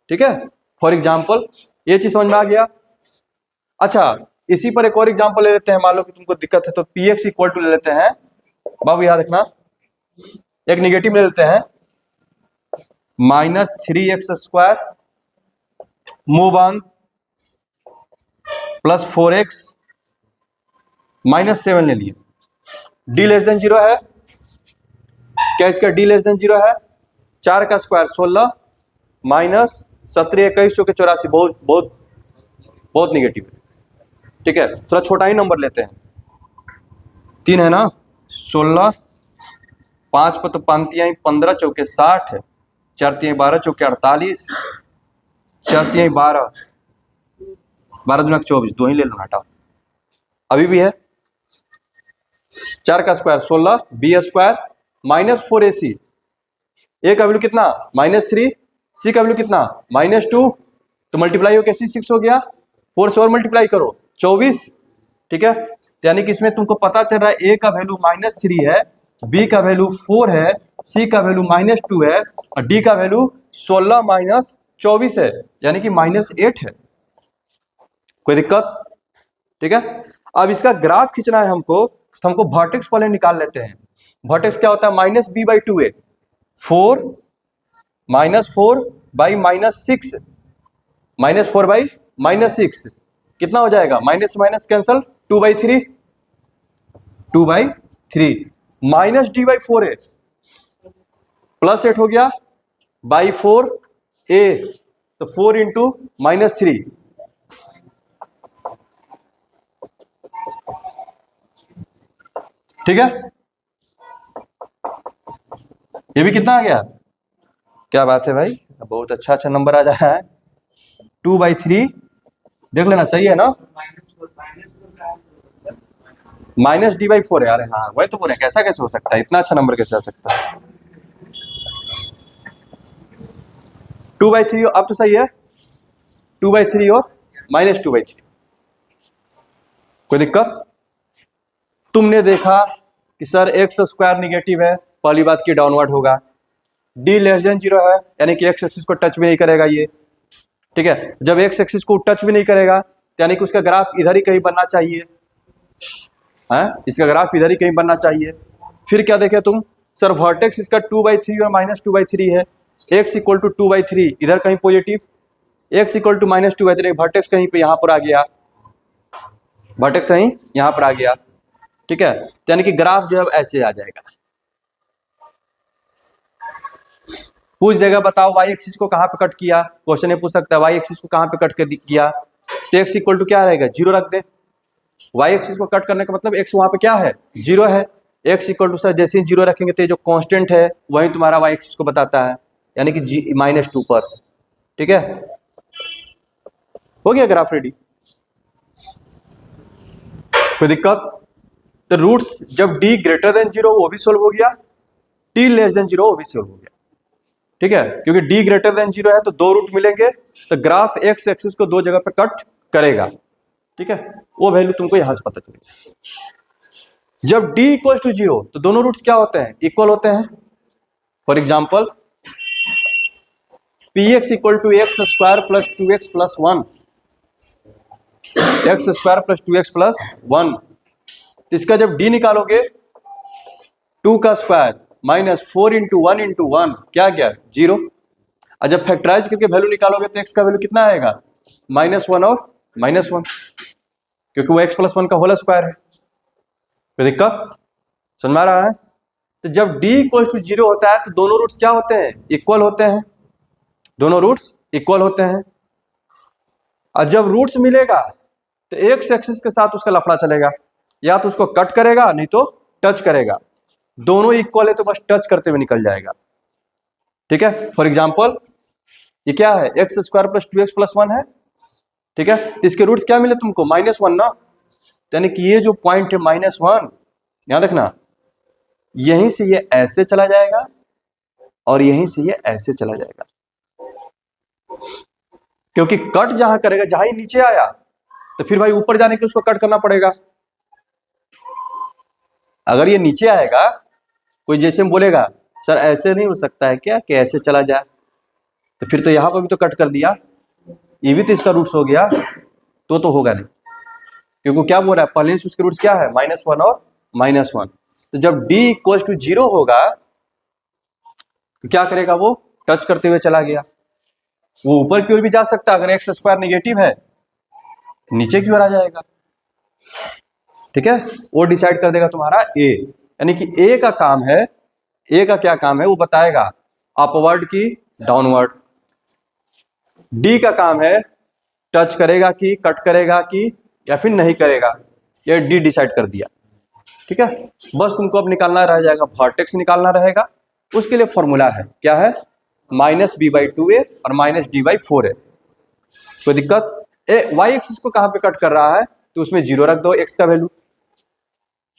ठीक है, फॉर एग्जाम्पल ये चीज समझ में आ गया। अच्छा, इसी पर एक और एग्जाम्पल ले लेते हैं। मान लो कि तुमको दिक्कत है तो px = ले लेते हैं। बाबू याद रखना, एक निगेटिव ले लेते हैं, -3x² मूव ऑन +4x -7 ले लिए। d <0 है, क्या इसका d <0 है, 4 का स्क्वायर 16 -17 21 चौके 84, बहुत बहुत बहुत निगेटिव है। ठीक है, थोड़ा छोटा ही नंबर लेते हैं, 3 है ना, 16 5 पर तो 5 तिहाई 15 चौके 60, 4 तिहाई 12 चौके 48, 4 तिहाई 12 12 × 24, 2 ही ले लो हटाओ, अभी भी है। 4 का स्क्वायर 16, b² -4ac, a का वैल्यू कितना -3, c का वैल्यू कितना -2, तो मल्टीप्लाई होकर c6 हो गया, 4 से और मल्टीप्लाई करो 24। ठीक है, यानी कि इसमें तुमको पता चल रहा है a का वैल्यू -3 है, b का वैल्यू 4 है, c का वैल्यू -2 है और d का वैल्यू 16 -24 है, यानी कि -8 है। कोई दिक्कत। ठीक है, अब इसका ग्राफ खींचना है हमको, तो हमको वर्टेक्स पहले निकाल लेते हैं। वर्टेक्स क्या होता है, -b/2a, 4 -4/-6, -4/-6 कितना हो जाएगा, माइनस माइनस कैंसल, 2/3, 2/3 -d/4a +8 हो गया /4a, तो 4 × -3, ठीक है। ये भी कितना आ गया, क्या बात है भाई, बहुत अच्छा अच्छा नंबर आ जा रहा है, 2/3 देख लेना, सही है ना? -d/4 है। अरे हाँ वही तो बोले, कैसा कैसे हो सकता है, इतना अच्छा नंबर कैसे आ सकता है? 2/3 अब तो सही है, 2/3 और -2/3। कोई दिक्कत? तुमने देखा कि सर x² निगेटिव है, पहली बात की डाउनवर्ड होगा, d<0 है यानी कि x एक्सिस को टच भी नहीं करेगा ये, ठीक है। जब x एक्सिस को टच भी नहीं करेगा यानी कि उसका ग्राफ इधर ही कहीं बनना चाहिए, है इसका ग्राफ इधर ही कहीं बनना चाहिए। फिर क्या देखे तुम, सर वर्टेक्स इसका 2/3 और -2/3 है, x = 2/3 इधर कहीं पॉजिटिव, x = -2/3 वर्टेक्स कहीं पे यहाँ पर आ गया, वर्टेक्स कहीं यहाँ पर आ गया, ठीक है। यानी कि ग्राफ जो है ऐसे आ जाएगा। पूछ देगा बताओ y एक्सिस को कहाँ पे कट किया, क्वेश्चन ये पूछ सकता है y एक्सिस को कहाँ पे कट कर किया, तो x = क्या रहेगा, 0 रख दे। y एक्सिस को कट करने का मतलब x वहां पे क्या है, 0 है। x = सर जैसे ही 0 रखेंगे तो जो कांस्टेंट है वही तुम्हारा y एक्सिस को बताता है, यानी कि -2 पर, ठीक है। हो गया ग्राफ रेडी, कोई दिक्कत? तो रूट्स जब d > 0 वो भी सोल्व हो गया, t < 0 वो भी सोल्व हो गया, ठीक है। क्योंकि d > 0 है तो दो रूट मिलेंगे, तो ग्राफ x एक्सिस को दो जगह पे कट करेगा, ठीक है। वो वैल्यू तुमको यहां से पता चलेगा। जब d = 0 तो दोनों रूट्स क्या होते हैं, इक्वल होते हैं। For example px = x² + 2x + 1, x² + 2x + 1, तो इसका जब d निकालोगे 2 का स्क्वायर -4 × 1 × 1 क्या गया, 0। और जब फैक्टराइज करके वैल्यू निकालोगे तो x का वैल्यू कितना आएगा, -1 और -1, क्योंकि वो x + 1 का होल स्क्वायर है। कोई दिक्कत, समझ में आ रहा है? तो जब d = 0 होता है तो दोनों रूट्स क्या होते हैं, इक्वल होते हैं, दोनों रूट्स इक्वल होते हैं। और जब रूट्स मिलेगा तो x एक्सिस के साथ उसका लफड़ा चलेगा, या तो उसको कट करेगा नहीं तो टच करेगा, दोनों इक्वल है तो बस टच करते हुए निकल जाएगा, ठीक है। फॉर एग्जाम्पल ये क्या है, x² + 2x + 1 है, ठीक है। तो इसके रूट्स क्या मिले तुमको, -1 ना, यानी कि ये जो पॉइंट है -1, याद रखना, यहीं से ये ऐसे चला जाएगा और यहीं से ये ऐसे चला जाएगा, क्योंकि कट जहां करेगा, जहां ही नीचे आया तो फिर भाई ऊपर जाने के लिए उसको कट करना पड़ेगा। अगर ये नीचे आएगा, कोई जैसे में बोलेगा सर ऐसे नहीं हो सकता है क्या कि ऐसे चला जाए, तो फिर तो यहां पर भी तो कट कर दिया, ये भी तो इसका रूट्स हो गया, तो होगा नहीं, क्योंकि क्या बोल रहा है, पहले से उसके रूट्स क्या है, -1 और -1। तो जब d = 0 होगा तो क्या करेगा, वो टच करते हुए चला गया, वो ऊपर की ओर भी जा सकता है, अगर x² नेगेटिव है तो नीचे की ओर आ जाएगा, ठीक है। वो डिसाइड कर देगा तुम्हारा a, यानी कि a का काम है, a का क्या काम है वो बताएगा, अपवर्ड की डाउनवर्ड। d का काम है टच करेगा कि कट करेगा कि या फिर नहीं करेगा, ये d डिसाइड कर दिया, ठीक है। बस तुमको अब निकालना रह जाएगा, वर्टेक्स निकालना रहेगा, उसके लिए फॉर्मूला है, क्या है, -b/2a और -d/4a। कोई दिक्कत? y एक्सिस को कहां पे कट कर रहा है तो उसमें 0 रख दो, x का वैल्यू,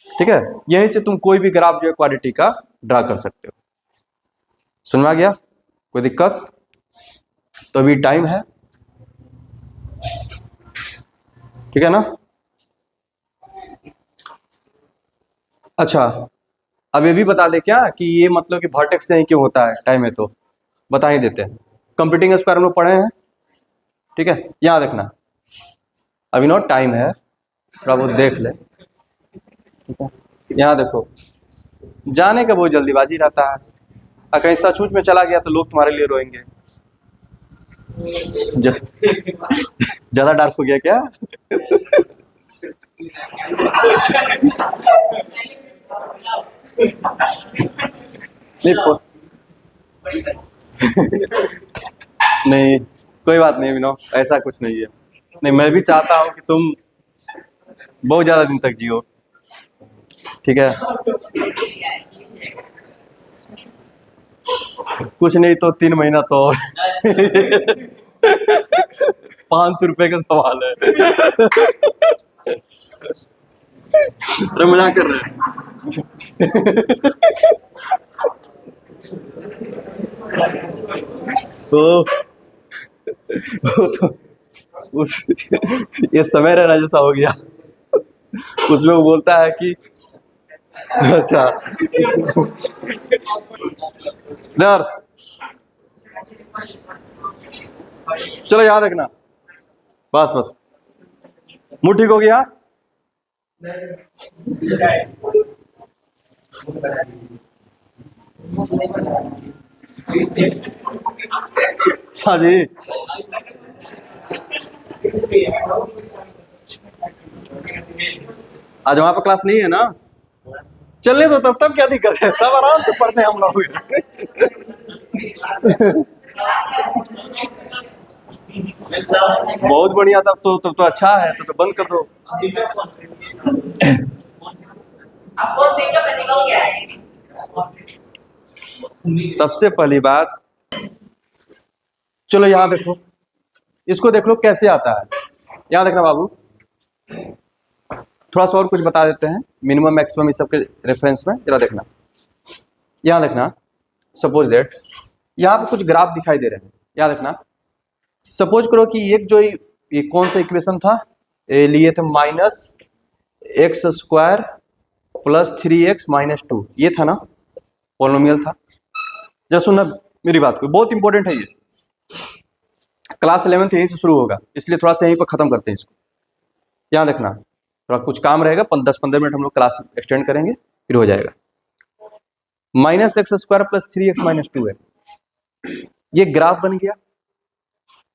ठीक है। यहीं से तुम कोई भी ग्राफ जो है क्वाड्रेटिक का ड्रा कर सकते हो। समझ में आ गया? कोई दिक्कत? तो अभी टाइम है, ठीक है ना। अच्छा अब ये भी बता दे क्या कि ये मतलब कि वर्टेक्स से ही क्यों होता है, टाइम है तो बता ही देते हैं। कंप्यूटिंग स्क्वायर हम लोग पढ़े हैं, ठीक है। यहाँ देखना, अभी नो टाइम है, थोड़ा बहुत देख ले, ठीक है। यहाँ देखो, जाने का बहुत जल्दीबाजी रहता है, और कहीं सचमुच में चला गया तो लोग तुम्हारे लिए रोएंगे। ज्यादा डार्क हो गया क्या? नहीं नहीं कोई बात नहीं विनो, ऐसा कुछ नहीं है। नहीं, मैं भी चाहता हूँ कि तुम बहुत ज्यादा दिन तक जियो, ठीक है। कुछ नहीं तो 3 महीना तो और 500 रुपए का सवाल है। अरे मजाक कर रहे हैं। तो वो तो उस ये समय रहना जैसा हो गया। उसमें वो बोलता है कि अच्छा डर, चलो याद रखना, बस बस मुंह ठीक हो गया। हाँ जी, आज वहां पर क्लास नहीं है ना, चलने दो तब क्या दिक्कत है, तब आराम से पढ़ते हैं हम लोग। बहुत बढ़िया, तब तो अच्छा है, तो बंद कर दो। सबसे पहली बात, चलो यहाँ देखो, इसको देख लो कैसे आता है। यहाँ देखना बाबू, थोड़ा सा और कुछ बता देते हैं मिनिमम मैक्सिमम इस सब के रेफरेंस में, जरा देखना। यहाँ देखना, सपोज दैट यहाँ पे कुछ ग्राफ दिखाई दे रहे हैं। यहाँ देखना, सपोज करो कि एक जो ये कौन सा इक्वेशन था, ये लिए थे -x² + 3x - 2, ये था ना, पॉलिनोमियल था। जरा सुनना मेरी बात को, बहुत इंपॉर्टेंट है ये, क्लास 11 यहीं से शुरू होगा, इसलिए थोड़ा सा यहीं पर खत्म करते हैं इसको। यहाँ देखना, थोड़ा कुछ काम रहेगा, 10-15 मिनट हम लोग क्लास एक्सटेंड करेंगे, फिर हो जाएगा। -x² + 3x - 2 है, ये ग्राफ बन गया।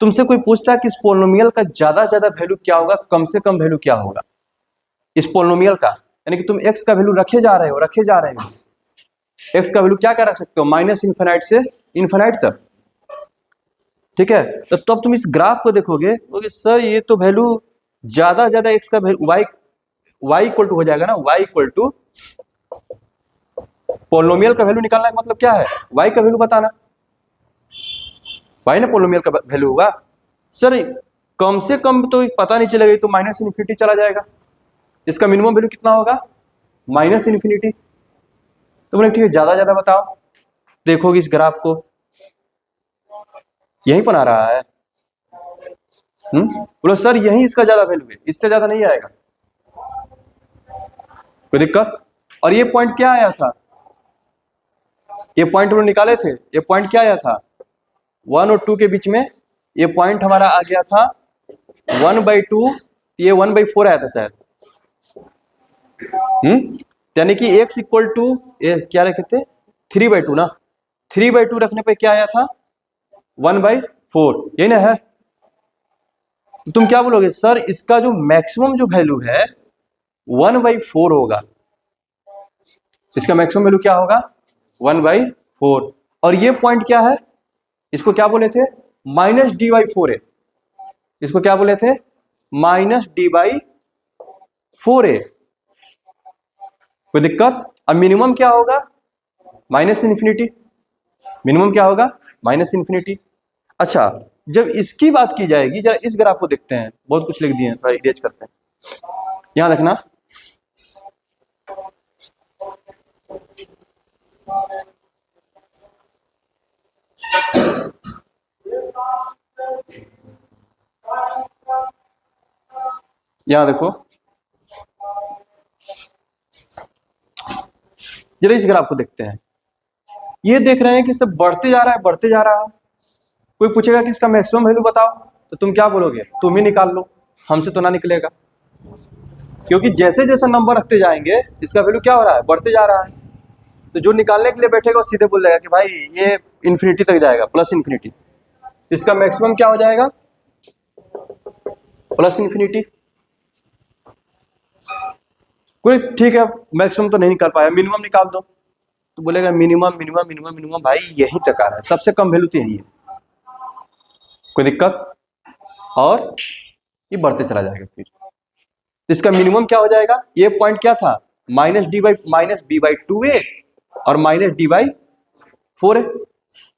तुमसे कोई पूछता है कि इस पोलिनोमियल का ज्यादा वैल्यू क्या होगा, कम से कम वैल्यू क्या होगा इस पोलिनोमियल का, यानी कि तुम x का वैल्यू रखे जा रहे हो, x का वैल्यू क्या क्या रख सकते हो, -∞ से इनफिनाइट तक, ठीक है। तो तब तुम इस ग्राफ को देखोगे, बोलोगे सर ये तो वैल्यू ज्यादा x का वैल्यू y इक्वल टू हो जाएगा ना, y इक्वल टू पोलिनोमियल का वैल्यू निकालना का मतलब क्या है, y का वैल्यू बताना, y ना पोलिनोमियल का वैल्यू होगा। सर कम से कम तो पता नहीं चलेगा, तो -∞ चला जाएगा, इसका मिनिमम वैल्यू कितना होगा, -∞। तो बोले ठीक है, ज्यादा बताओ। देखोगे इस ग्राफ को, यहीं पर आ रहा है, बोलो सर यही इसका ज्यादा वैल्यू है, इससे ज्यादा नहीं आएगा, कोई दिक्कत। और ये पॉइंट क्या आया था, ये पॉइंट हम लोग निकाले थे, ये पॉइंट क्या आया था 1 और 2 के बीच में, ये पॉइंट हमारा आ गया था 1/2, ये 1/4 आया था शायद, यानी कि x इक्वल टू ये क्या रखे थे 3/2 ना, 3/2 रखने पे क्या आया था 1/4, यही ना है। तो तुम क्या बोलोगे, सर इसका जो मैक्सिमम जो वैल्यू है 1/4 होगा, इसका मैक्सिमम वैल्यू क्या होगा 1/4, और ये पॉइंट क्या है, इसको क्या बोले थे -d/4 है, इसको क्या बोले थे -d/4 है, कोई दिक्कत। अब मिनिमम क्या होगा -∞, मिनिमम क्या होगा -∞। अच्छा, जब इसकी बात की जाएगी, जरा इस ग्राफ को देखते हैं, बहुत कुछ लिख दिए हैं, थोड़ा इरेज करते हैं। यहां देखना, यहां देखो, जरा इस ग्राफ को देखते हैं, ये देख रहे हैं कि सब बढ़ते जा रहा है, बढ़ते जा रहा है। कोई पूछेगा कि इसका मैक्सिमम वैल्यू बताओ, तो तुम क्या बोलोगे, तुम ही निकाल लो, हमसे तो ना निकलेगा, क्योंकि जैसे जैसे नंबर रखते जाएंगे इसका वैल्यू क्या हो रहा है, बढ़ते जा रहा है। तो जो निकालने के लिए बैठेगा वो सीधे बोल देगा कि भाई ये इन्फिनिटी तक जाएगा, +∞, इसका मैक्सिमम क्या हो जाएगा +∞। कोई ठीक है, मैक्सिमम तो नहीं निकाल पाया, मिनिमम निकाल दो, तो बोलेगा मिनिमम मिनिमम मिनिमम मिनिमम, भाई यही तक आ रहा है, सबसे कम वैल्यू तो यही है, कोई दिक्कत। और ये बढ़ते चला जाएगा, फिर इसका मिनिमम क्या हो जाएगा, ये पॉइंट क्या था -b/2 है और -d/4 है, तो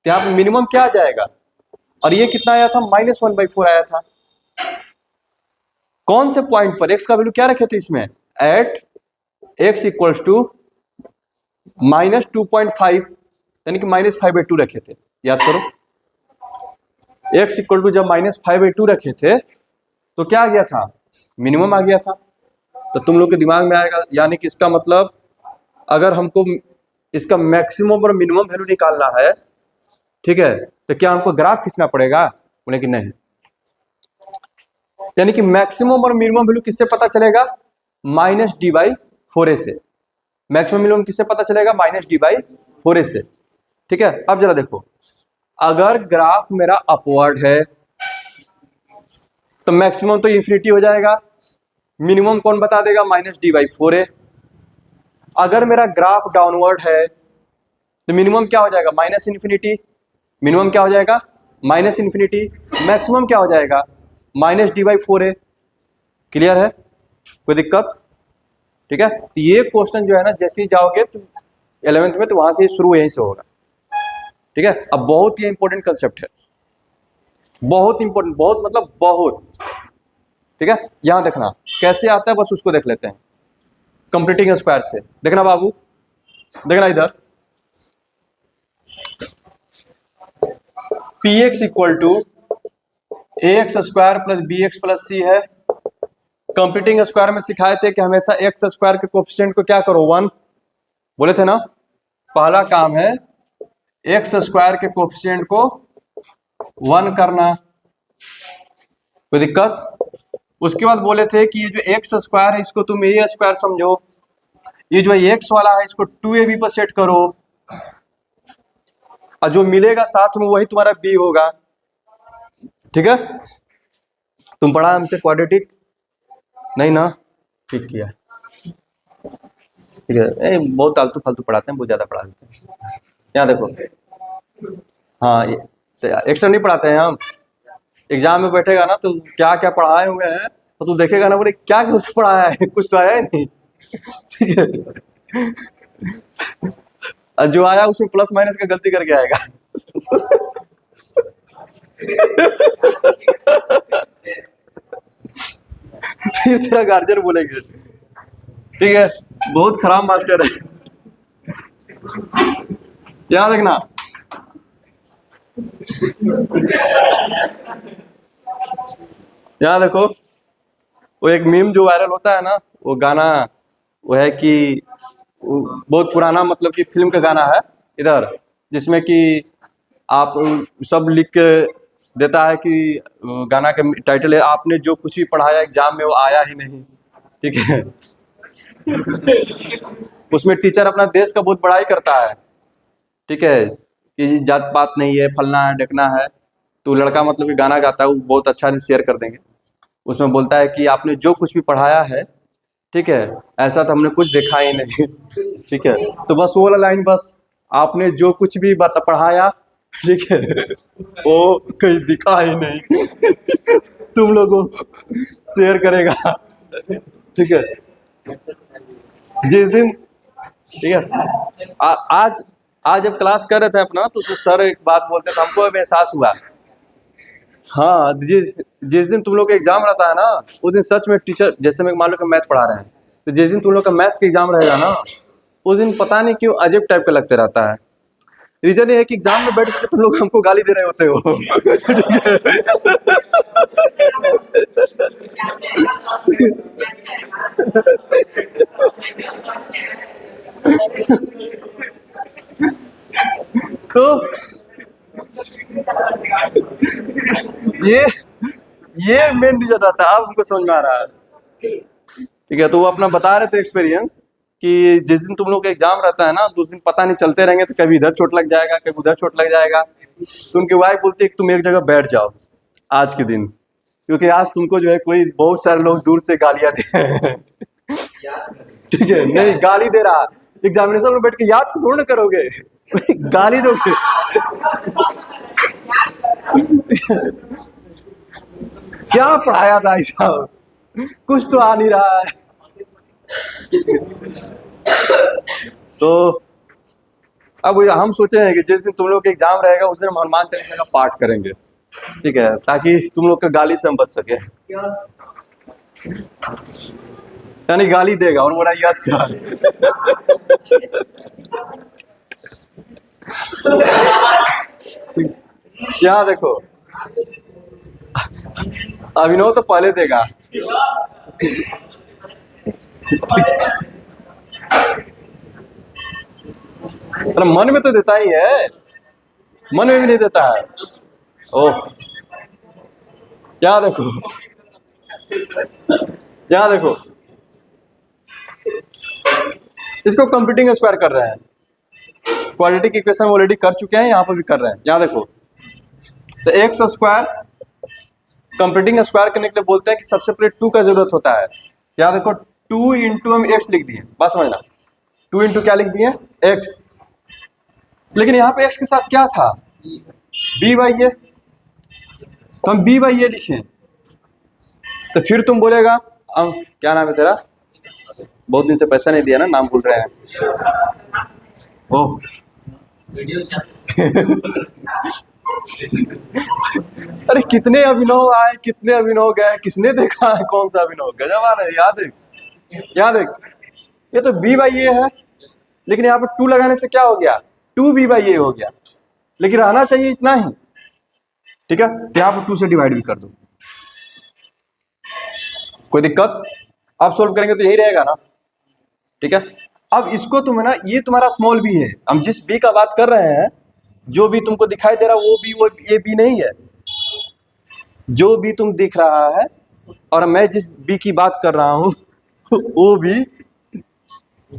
यहाँ पे मिनिमम क्या आ जाएगा, और ये कितना आया था -1/4 आया था, कौन से पॉइंट पर x का वैल्यू क्या रखे थे इसमें, एट x इक्वल्स टू -2.5 यानी कि -5/2 रखे थे। याद करो, x इक्वल टू जब -5/2 रखे थे तो क्या आ गया था, मिनिमम आ गया था। तो तुम लोग के दिमाग में आएगा, यानी कि इसका मतलब अगर हमको इसका मैक्सिमम और मिनिमम वैल्यू निकालना है, ठीक है, तो क्या हमको ग्राफ खींचना पड़ेगा, बोले कि नहीं। यानी कि मैक्सिमम और मिनिमम वैल्यू किससे पता चलेगा, -d/4a से। मैक्सिमम मिनिमम किससे पता चलेगा, -d/4a से। ठीक है, अब जरा देखो, अगर ग्राफ मेरा अपवर्ड है तो मैक्सिमम तो इंफिनिटी हो जाएगा, मिनिमम कौन बता देगा, -d/4a। अगर मेरा ग्राफ डाउनवर्ड है तो मिनिमम क्या हो जाएगा, -इन्फिनिटी। मिनिमम क्या हो जाएगा, -इन्फिनिटी। मैक्सिमम क्या हो जाएगा, -d/4a। क्लियर है, कोई दिक्कत? ठीक है, तो ये क्वेश्चन जो है ना, जैसे ही जाओगे तो 11th में, तो वहां से शुरू यहीं से होगा। ठीक है, अब बहुत ही इंपॉर्टेंट कंसेप्ट है, बहुत इंपॉर्टेंट, बहुत मतलब बहुत। ठीक है, यहां देखना कैसे आता है, बस उसको देख लेते हैं। कंप्लीटिंग स्क्वायर से देखना बाबू, देखना इधर, px equal to ax square plus bx plus c है। कंप्लीटिंग स्क्वायर में सिखाए थे कि हमेशा एक्स स्क्वायर के कोफिशिएंट को क्या करो, 1 बोले थे ना। पहला काम है एक्स स्क्वायर के कोफिशिएंट को 1 करना, कोई दिक्कत? उसके बाद बोले थे कि ये जो एक्स स्क्वायर है इसको तुम ए स्क्वायर समझो, ये जो एक्स वाला है इसको 2ab पर सेट करो, और जो मिलेगा साथ में वही तुम्हारा b होगा। ठीक है, तुम पढ़ा हमसे क्वाड्रेटिक नहीं ना, ठीक किया। ठीक है, बहुत आलतू फालतू पढ़ाते हैं, बहुत ज्यादा पढ़ा देते हैं। यहाँ देखो, हाँ ये एक्स्ट्रा नहीं पढ़ाते हैं हम। एग्जाम में बैठेगा ना तो क्या क्या पढ़ाए हुए हैं तो तू देखेगा ना, बोले क्या कुछ पढ़ाया है, कुछ तो आया ही नहीं। ठीक है, और जो आया उसमें प्लस माइनस का गलती करके आएगा। फिर तेरा गार्जियन बोलेंगे। ठीक है, बहुत खराब मास्टर है। यहाँ देखना, यहाँ देखो, वो एक मीम जो वायरल होता है ना, वो गाना वो है कि बहुत पुराना, मतलब कि फिल्म का गाना है इधर, जिसमें कि आप सब लिख के देता है कि गाना का टाइटल है आपने जो कुछ भी पढ़ाया एग्जाम में वो आया ही नहीं। ठीक है, उसमें टीचर अपना देश का बहुत बड़ाई करता है। ठीक है, कि जात पात नहीं है, फलना है ढकना है। तो लड़का मतलब कि गाना गाता है, वो बहुत अच्छा शेयर कर देंगे। उसमें बोलता है कि आपने जो कुछ भी पढ़ाया है, ठीक है, ऐसा तो हमने कुछ देखा ही नहीं। ठीक है, तो बस वो वाला लाइन, बस आपने जो कुछ भी पढ़ाया, ठीक है, वो कहीं दिखा ही नहीं। तुम लोगों शेयर करेगा। ठीक है, जिस दिन, ठीक है, आज जब क्लास कर रहे थे अपना, तो सर एक बात बोलते थे, हमको अब एहसास हुआ। हाँ, जिस दिन तुम लोग का एग्जाम रहता है ना, उस दिन सच में टीचर, जैसे मैं मान लो कि मैथ पढ़ा रहे हैं, तो जिस दिन तुम लोग का मैथ का एग्जाम रहेगा ना, उस दिन पता नहीं क्यों अजीब टाइप का लगते रहता है। रीजन ये है कि एग्जाम में बैठ के तुम लोग हमको गाली दे रहे होते हो। तो ये ये मेन रीजन रहता है, अब हमको समझ में आ रहा है। ठीक है, तो वो अपना बता रहे थे एक्सपीरियंस कि जिस दिन तुम लोग का एग्जाम रहता है ना, तो उस दिन पता नहीं चलते रहेंगे, तो कभी इधर चोट लग जाएगा, कभी उधर चोट लग जाएगा। तो उनकी वाइफ बोलती है कि तुम एक जगह बैठ जाओ आज के दिन, क्योंकि आज तुमको जो है कोई बहुत सारे लोग दूर से गालियां दे रहे हैं। ठीक है, नहीं गाली दे रहा, एग्जामिनेशन में बैठ के याद थोड़ा ना करोगे, गाली दोगे। क्या पढ़ाया था ऐसा, कुछ तो आ नहीं रहा है। तो अब हम सोचे हैं कि जिस दिन तुम लोग का एग्जाम रहेगा उस दिन हम हनुमान चालीसा का पाठ करेंगे। ठीक है, ताकि तुम लोग का गाली से हम बच सके। यानी गाली देगा और बोला यस सर। यहाँ देखो, अभिनव तो पहले देगा। अरे मन में तो देता ही है, मन में भी नहीं देता है। ओह, यहाँ देखो, यहाँ देखो, इसको कंप्यूटिंग स्क्वायर कर रहे हैं। क्वाड्रेटिक इक्वेशन ऑलरेडी कर चुके हैं, यहाँ पर भी कर रहे हैं। यहाँ देखो, तो एक्स स्क्वायर कंप्यूटिंग स्क्वायर करने के लिए बोलते हैं कि सबसे पहले 2 का जरूरत होता है। यहाँ देखो 2 इंटू हम एक्स लिख दिए, बस समझना 2 इंटू क्या लिख दिए एक्स। लेकिन यहाँ पे एक्स के साथ क्या था बी बाई ए, तो हम बी बाई ए लिखें। तो फिर तुम बोलेगा क्या नाम है तेरा, बहुत दिन से पैसा नहीं दिया ना, नाम भूल रहे हैं। ओह अरे कितने अभिनव आए, कितने अभिनव गए, किसने देखा है कौन सा अभिनव, गजब आ रहा है। याद देख, याद देख, ये तो बी बाई ए है, लेकिन यहाँ पर 2 लगाने से क्या हो गया 2b बाई ए हो गया, लेकिन रहना चाहिए इतना ही। ठीक है, तो यहाँ पर 2 से डिवाइड भी कर दो, कोई दिक्कत। अब सोल्व करेंगे तो यही रहेगा ना। ठीक है, अब इसको तुम है ना, ये तुम्हारा स्मॉल बी है, हम जिस बी का बात कर रहे हैं, जो भी तुमको दिखाई दे रहा है वो ये बी नहीं है। जो भी तुम दिख रहा है और मैं जिस बी की बात कर रहा हूं वो भी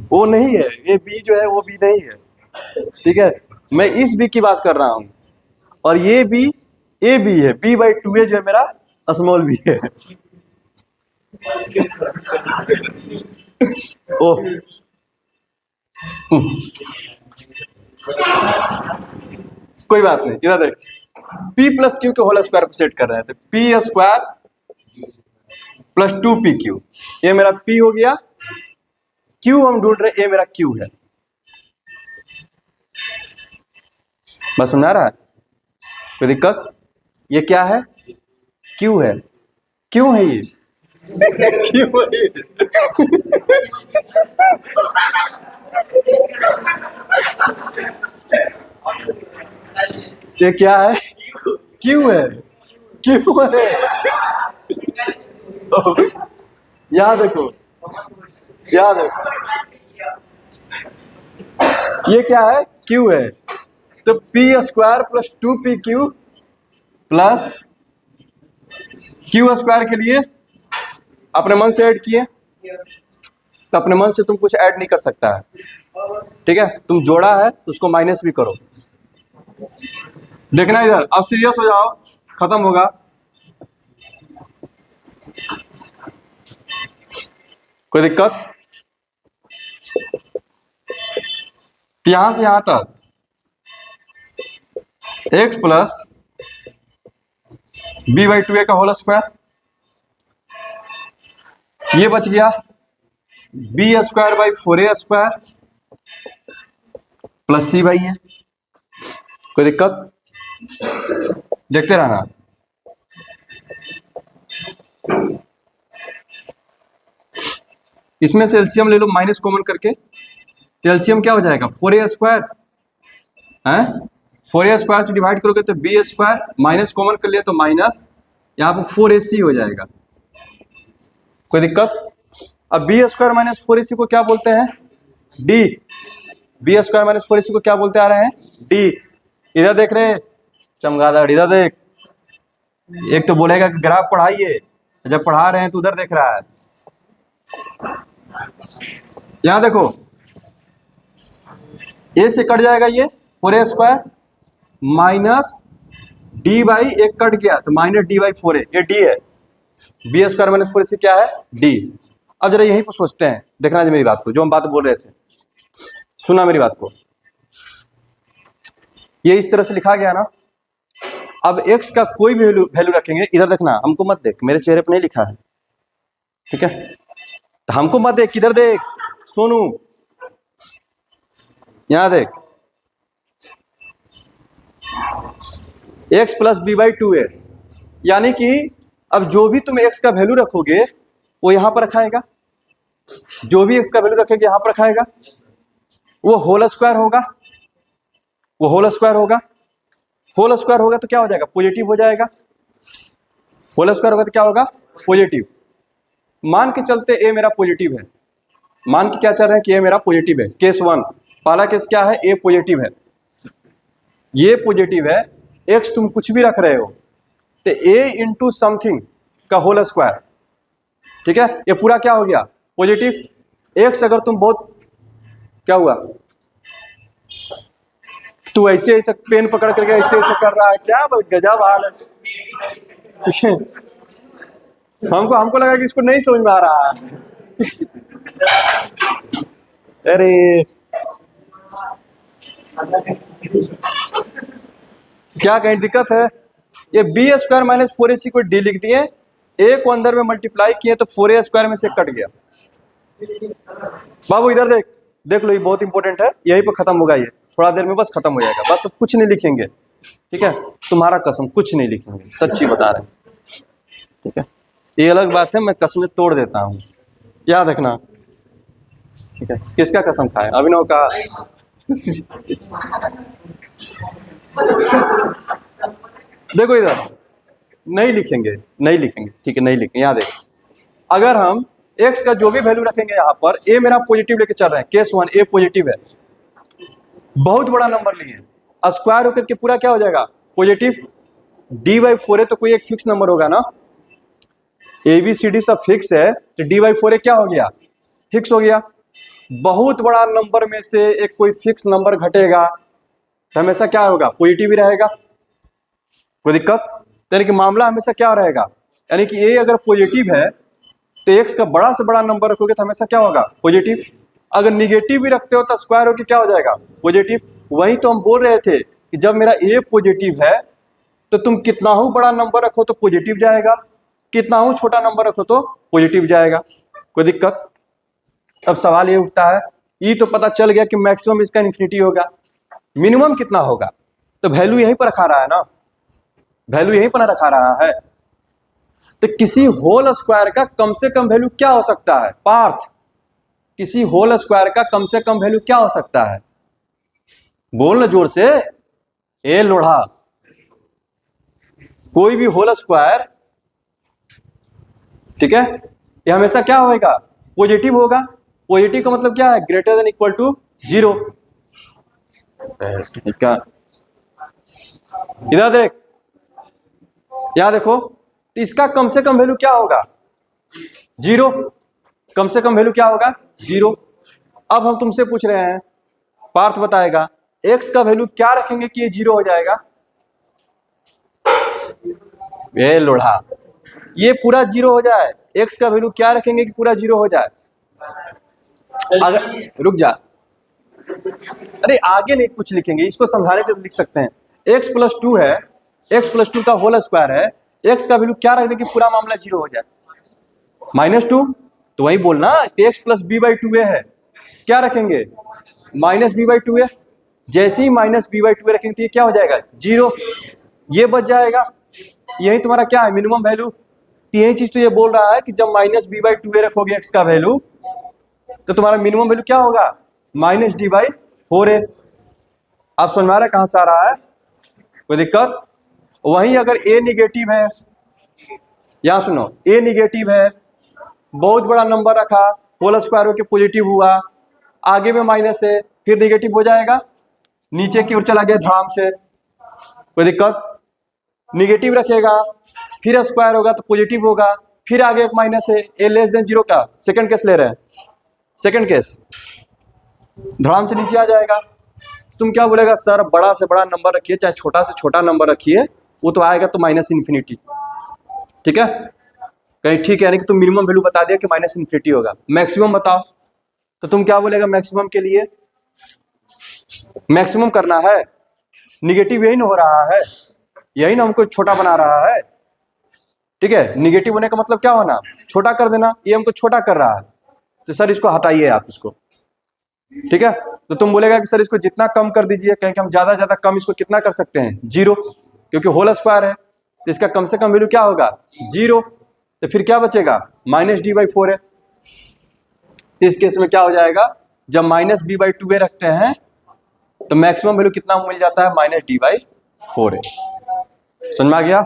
वो नहीं है, ये बी जो है वो बी नहीं है। ठीक है, मैं इस बी की बात कर रहा हूं और ये बी ए बी है, बी बाई 2 ए जो है मेरा स्मॉल बी है। ओह कोई बात नहीं, इधर देख, p प्लस क्यू के होल स्क्वायर पर सेट कर रहे हैं, तो पी स्क्वायर प्लस 2pq, ये मेरा p हो गया, q हम ढूंढ रहे, ये मेरा q है। बस समझ आ रहा है, कोई दिक्कत। ये क्या है q है, क्यों है ये क्यों है ये क्या है क्यों है, क्यों है याद देखो, याद देखो, ये क्या है क्यू है, तो P square plus 2pq plus Q square के लिए अपने मन से ऐड किए, तो अपने मन से तुम कुछ ऐड नहीं कर सकता है। ठीक है, तुम जोड़ा है तो उसको माइनस भी करो। देखना इधर, अब सीरियस हो जाओ, खत्म होगा। कोई दिक्कत, यहां से यहां तक x plus B by 2a का होल स्क्वायर, ये बच गया B square by 4a square plus C by A. कोई दिक्कत, देखते रहना। इसमें से एलसीएम ले लो माइनस कॉमन करके, तो एलसीएम क्या हो जाएगा 4a स्क्वायर है, 4a स्क्वायर से डिवाइड करोगे तो बी स्क्वायर, माइनस कॉमन कर लिया तो माइनस, यहाँ पर 4ac हो जाएगा। कोई दिक्कत। अब बी स्क्वायर माइनस 4ac को क्या बोलते हैं D, B square minus 4ac को क्या बोलते आ रहे हैं डी। इधर देख रहे चमगादड़, इधर देख, एक तो बोलेगा कि ग्राफ पढ़ाइए, जब पढ़ा रहे हैं तो उधर देख रहा है। यहां देखो, ए से कट जाएगा ये 4a square minus D by एक कट गया तो माइनस डी बाई 4a, ये डी है। बी स्क्वायर माइनस 4ac क्या है डी। अब जरा यहीं पर सोचते हैं, देखना जी मेरी बात को, जो हम बात बोल रहे थे, सुना मेरी बात को। ये इस तरह से लिखा गया ना, अब x का कोई भी वैल्यू रखेंगे, इधर देखना, हमको मत देख, मेरे चेहरे पर नहीं लिखा है। ठीक है, तो हमको मत देख, किधर देख सोनू, यहां देख, x plus B by 2a, यानी कि अब जो भी तुम x का वैल्यू रखोगे वो यहाँ पर रखाएगा, जो भी x का वैल्यू रखेगा यहाँ पर रखाएगा, वो होल स्क्वायर होगा, वो होल स्क्वायर होगा। होल स्क्वायर होगा तो क्या हो जाएगा, पॉजिटिव हो जाएगा। होल स्क्वायर होगा तो क्या होगा, पॉजिटिव। मान के चलते a मेरा पॉजिटिव है, मान के क्या चल रहा है कि a मेरा पॉजिटिव है। केस 1, पहला केस क्या है, a पॉजिटिव है, ये पॉजिटिव है, x तुम कुछ भी रख रहे हो तो a इंटू समथिंग का होल स्क्वायर, ठीक है, ये पूरा क्या हो गया, पॉजिटिव। x अगर तुम बहुत क्या हुआ, तू ऐसे ऐसे पेन पकड़ करके ऐसे ऐसे कर रहा है, क्या गजब हाल है। हमको हमको लगा कि इसको नहीं समझ में आ रहा है। अरे क्या कहीं दिक्कत है, ये बी स्क्वायर माइनस 4ac को डी लिख दिए, ए को अंदर में मल्टीप्लाई किए तो 4a स्क्वायर में से कट गया। बाबू इधर देख, देख लो, ये बहुत इंपॉर्टेंट है, यहीं पर खत्म होगा, ये थोड़ा देर में बस खत्म हो जाएगा, बस कुछ नहीं लिखेंगे, ठीक है, तुम्हारा कसम कुछ नहीं लिखेंगे, सच्ची बता रहे हैं, ठीक है। ये अलग बात है, मैं कसमें तोड़ देता हूँ, याद रखना, ठीक है। किसका कसम खाए, अभिनव का। देखो इधर नहीं लिखेंगे, नहीं लिखेंगे, ठीक है, नहीं लिखेंगे, याद है। अगर हम x का जो भी वैल्यू रखेंगे यहाँ पर, a मेरा पॉजिटिव लेके चल रहे हैं, केस 1 a पॉजिटिव है, बहुत बड़ा नंबर लिए, स्क्वायर होकर के पूरा क्या हो जाएगा, पॉजिटिव। d/4 है तो कोई एक फिक्स नंबर होगा ना, ABCD सब फिक्स है तो d/4 क्या हो गया, फिक्स हो गया। बहुत बड़ा नंबर में से एक कोई फिक्स नंबर घटेगा तो हमेशा क्या होगा, पॉजिटिव ही रहेगा, कोई दिक्कत। यानी कि मामला हमेशा क्या रहेगा, यानी कि a अगर पॉजिटिव है तो x का बड़ा से बड़ा नंबर रखोगे तो हमेशा क्या होगा, पॉजिटिव। अगर निगेटिव भी रखते हो तो स्क्वायर होकर क्या हो जाएगा, पॉजिटिव। वही तो हम बोल रहे थे कि जब मेरा a पॉजिटिव है तो तुम कितना ही बड़ा नंबर रखो तो पॉजिटिव जाएगा, कितना ही छोटा नंबर रखो तो पॉजिटिव जाएगा, कोई दिक्कत। अब सवाल ये उठता है, ये तो पता चल गया कि मैक्सिमम इसका इन्फिनिटी होगा, मिनिमम कितना होगा, तो वैल्यू यहीं पर रखा रहा है ना, वैल्यू यहीं पर रखा रहा है। तो किसी होल स्क्वायर का कम से कम वैल्यू क्या हो सकता है, पार्थ, किसी होल स्क्वायर का कम से कम वैल्यू क्या हो सकता है, बोल ना जोर से, ए लोढ़ा। कोई भी होल स्क्वायर, ठीक है, ये हमेशा क्या होगा, पॉजिटिव होगा। पॉजिटिव का मतलब क्या है, ग्रेटर देन इक्वल टू 0, ठीक है। इधर देख, यहां देखो, तो इसका कम से कम वैल्यू क्या होगा, 0, कम से कम वैल्यू क्या होगा, 0। अब हम तुमसे पूछ रहे हैं, पार्थ बताएगा x का वैल्यू क्या रखेंगे कि ये 0 हो जाएगा, ये लोढ़ा, ये पूरा 0 हो जाए, x का वैल्यू क्या रखेंगे कि पूरा 0 हो जाए। अगर रुक जा, अरे आगे नहीं कुछ लिखेंगे, इसको समझाने के लिए लिख सकते हैं, x+2 है, x+2 का होल स्क्वायर है, x का वैल्यू क्या रख दे कि पूरा मामला 0 हो जाए, -2, तो वही बोलना, x+b/2a है, क्या रखेंगे, -b/2a, जैसे ही -b/2a रखेंगे तो ये क्या हो जाएगा, 0, ये बच जाएगा। यही तुम्हारा क्या है, मिनिमम वैल्यू। यही चीज तो ये बोल रहा है कि जब -b/2a रखोगे x का वैल्यू तो तुम्हारा मिनिमम वैल्यू क्या होगा, -d/4a। आप समझ में आ रहा है कहां से आ रहा है, कोई दिक्कत। वहीं अगर a निगेटिव है, यहां सुनो, a निगेटिव है, बहुत बड़ा नंबर रखा, होल स्क्वायर होकर पॉजिटिव हुआ, आगे में माइनस है, फिर निगेटिव हो जाएगा, नीचे की ओर चला गया धड़ाम से, कोई दिक्कत। निगेटिव रखेगा, फिर स्क्वायर होगा तो पॉजिटिव होगा, फिर आगे एक माइनस है, a<0 का सेकंड केस ले रहे हैं, सेकंड केस, धड़ाम से नीचे आ जाएगा। तुम क्या बोलेगा, सर बड़ा से बड़ा नंबर रखिए, चाहे छोटा से छोटा नंबर रखिए, वो तो आएगा तो -इन्फिनिटी, ठीक है, कहीं ठीक है, यानी कि तुम मिनिमम वैल्यू बता दिया कि -इन्फिनिटी होगा। मैक्सिमम बताओ, तो तुम क्या बोलेगा, मैक्सिमम के लिए मैक्सिमम करना है, निगेटिव यही ना हो रहा है, यही ना हमको छोटा बना रहा है, ठीक है। निगेटिव होने का मतलब क्या होना, छोटा कर देना, ये हमको छोटा कर रहा है, तो सर इसको हटाइए आप इसको, ठीक है। तो तुम बोलेगा कि सर इसको जितना कम कर दीजिए, कहें कि हम ज्यादा कम इसको कितना कर सकते हैं, 0, क्योंकि होल स्क्वायर है तो इसका कम से कम वैल्यू क्या होगा, 0। तो फिर क्या बचेगा, माइनस डी बाई फोर है। तो इस केस में क्या हो जाएगा, जब माइनस बी बाई टू ए रखते हैं तो मैक्सिमम वैल्यू कितना मिल जाता है, माइनस डी बाई फोर है। समझ में आ गया,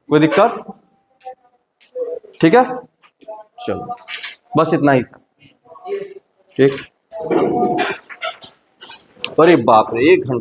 कोई दिक्कत, ठीक है, चलो बस इतना ही था, ठीक। अरे बाप रे, 1 घंटा।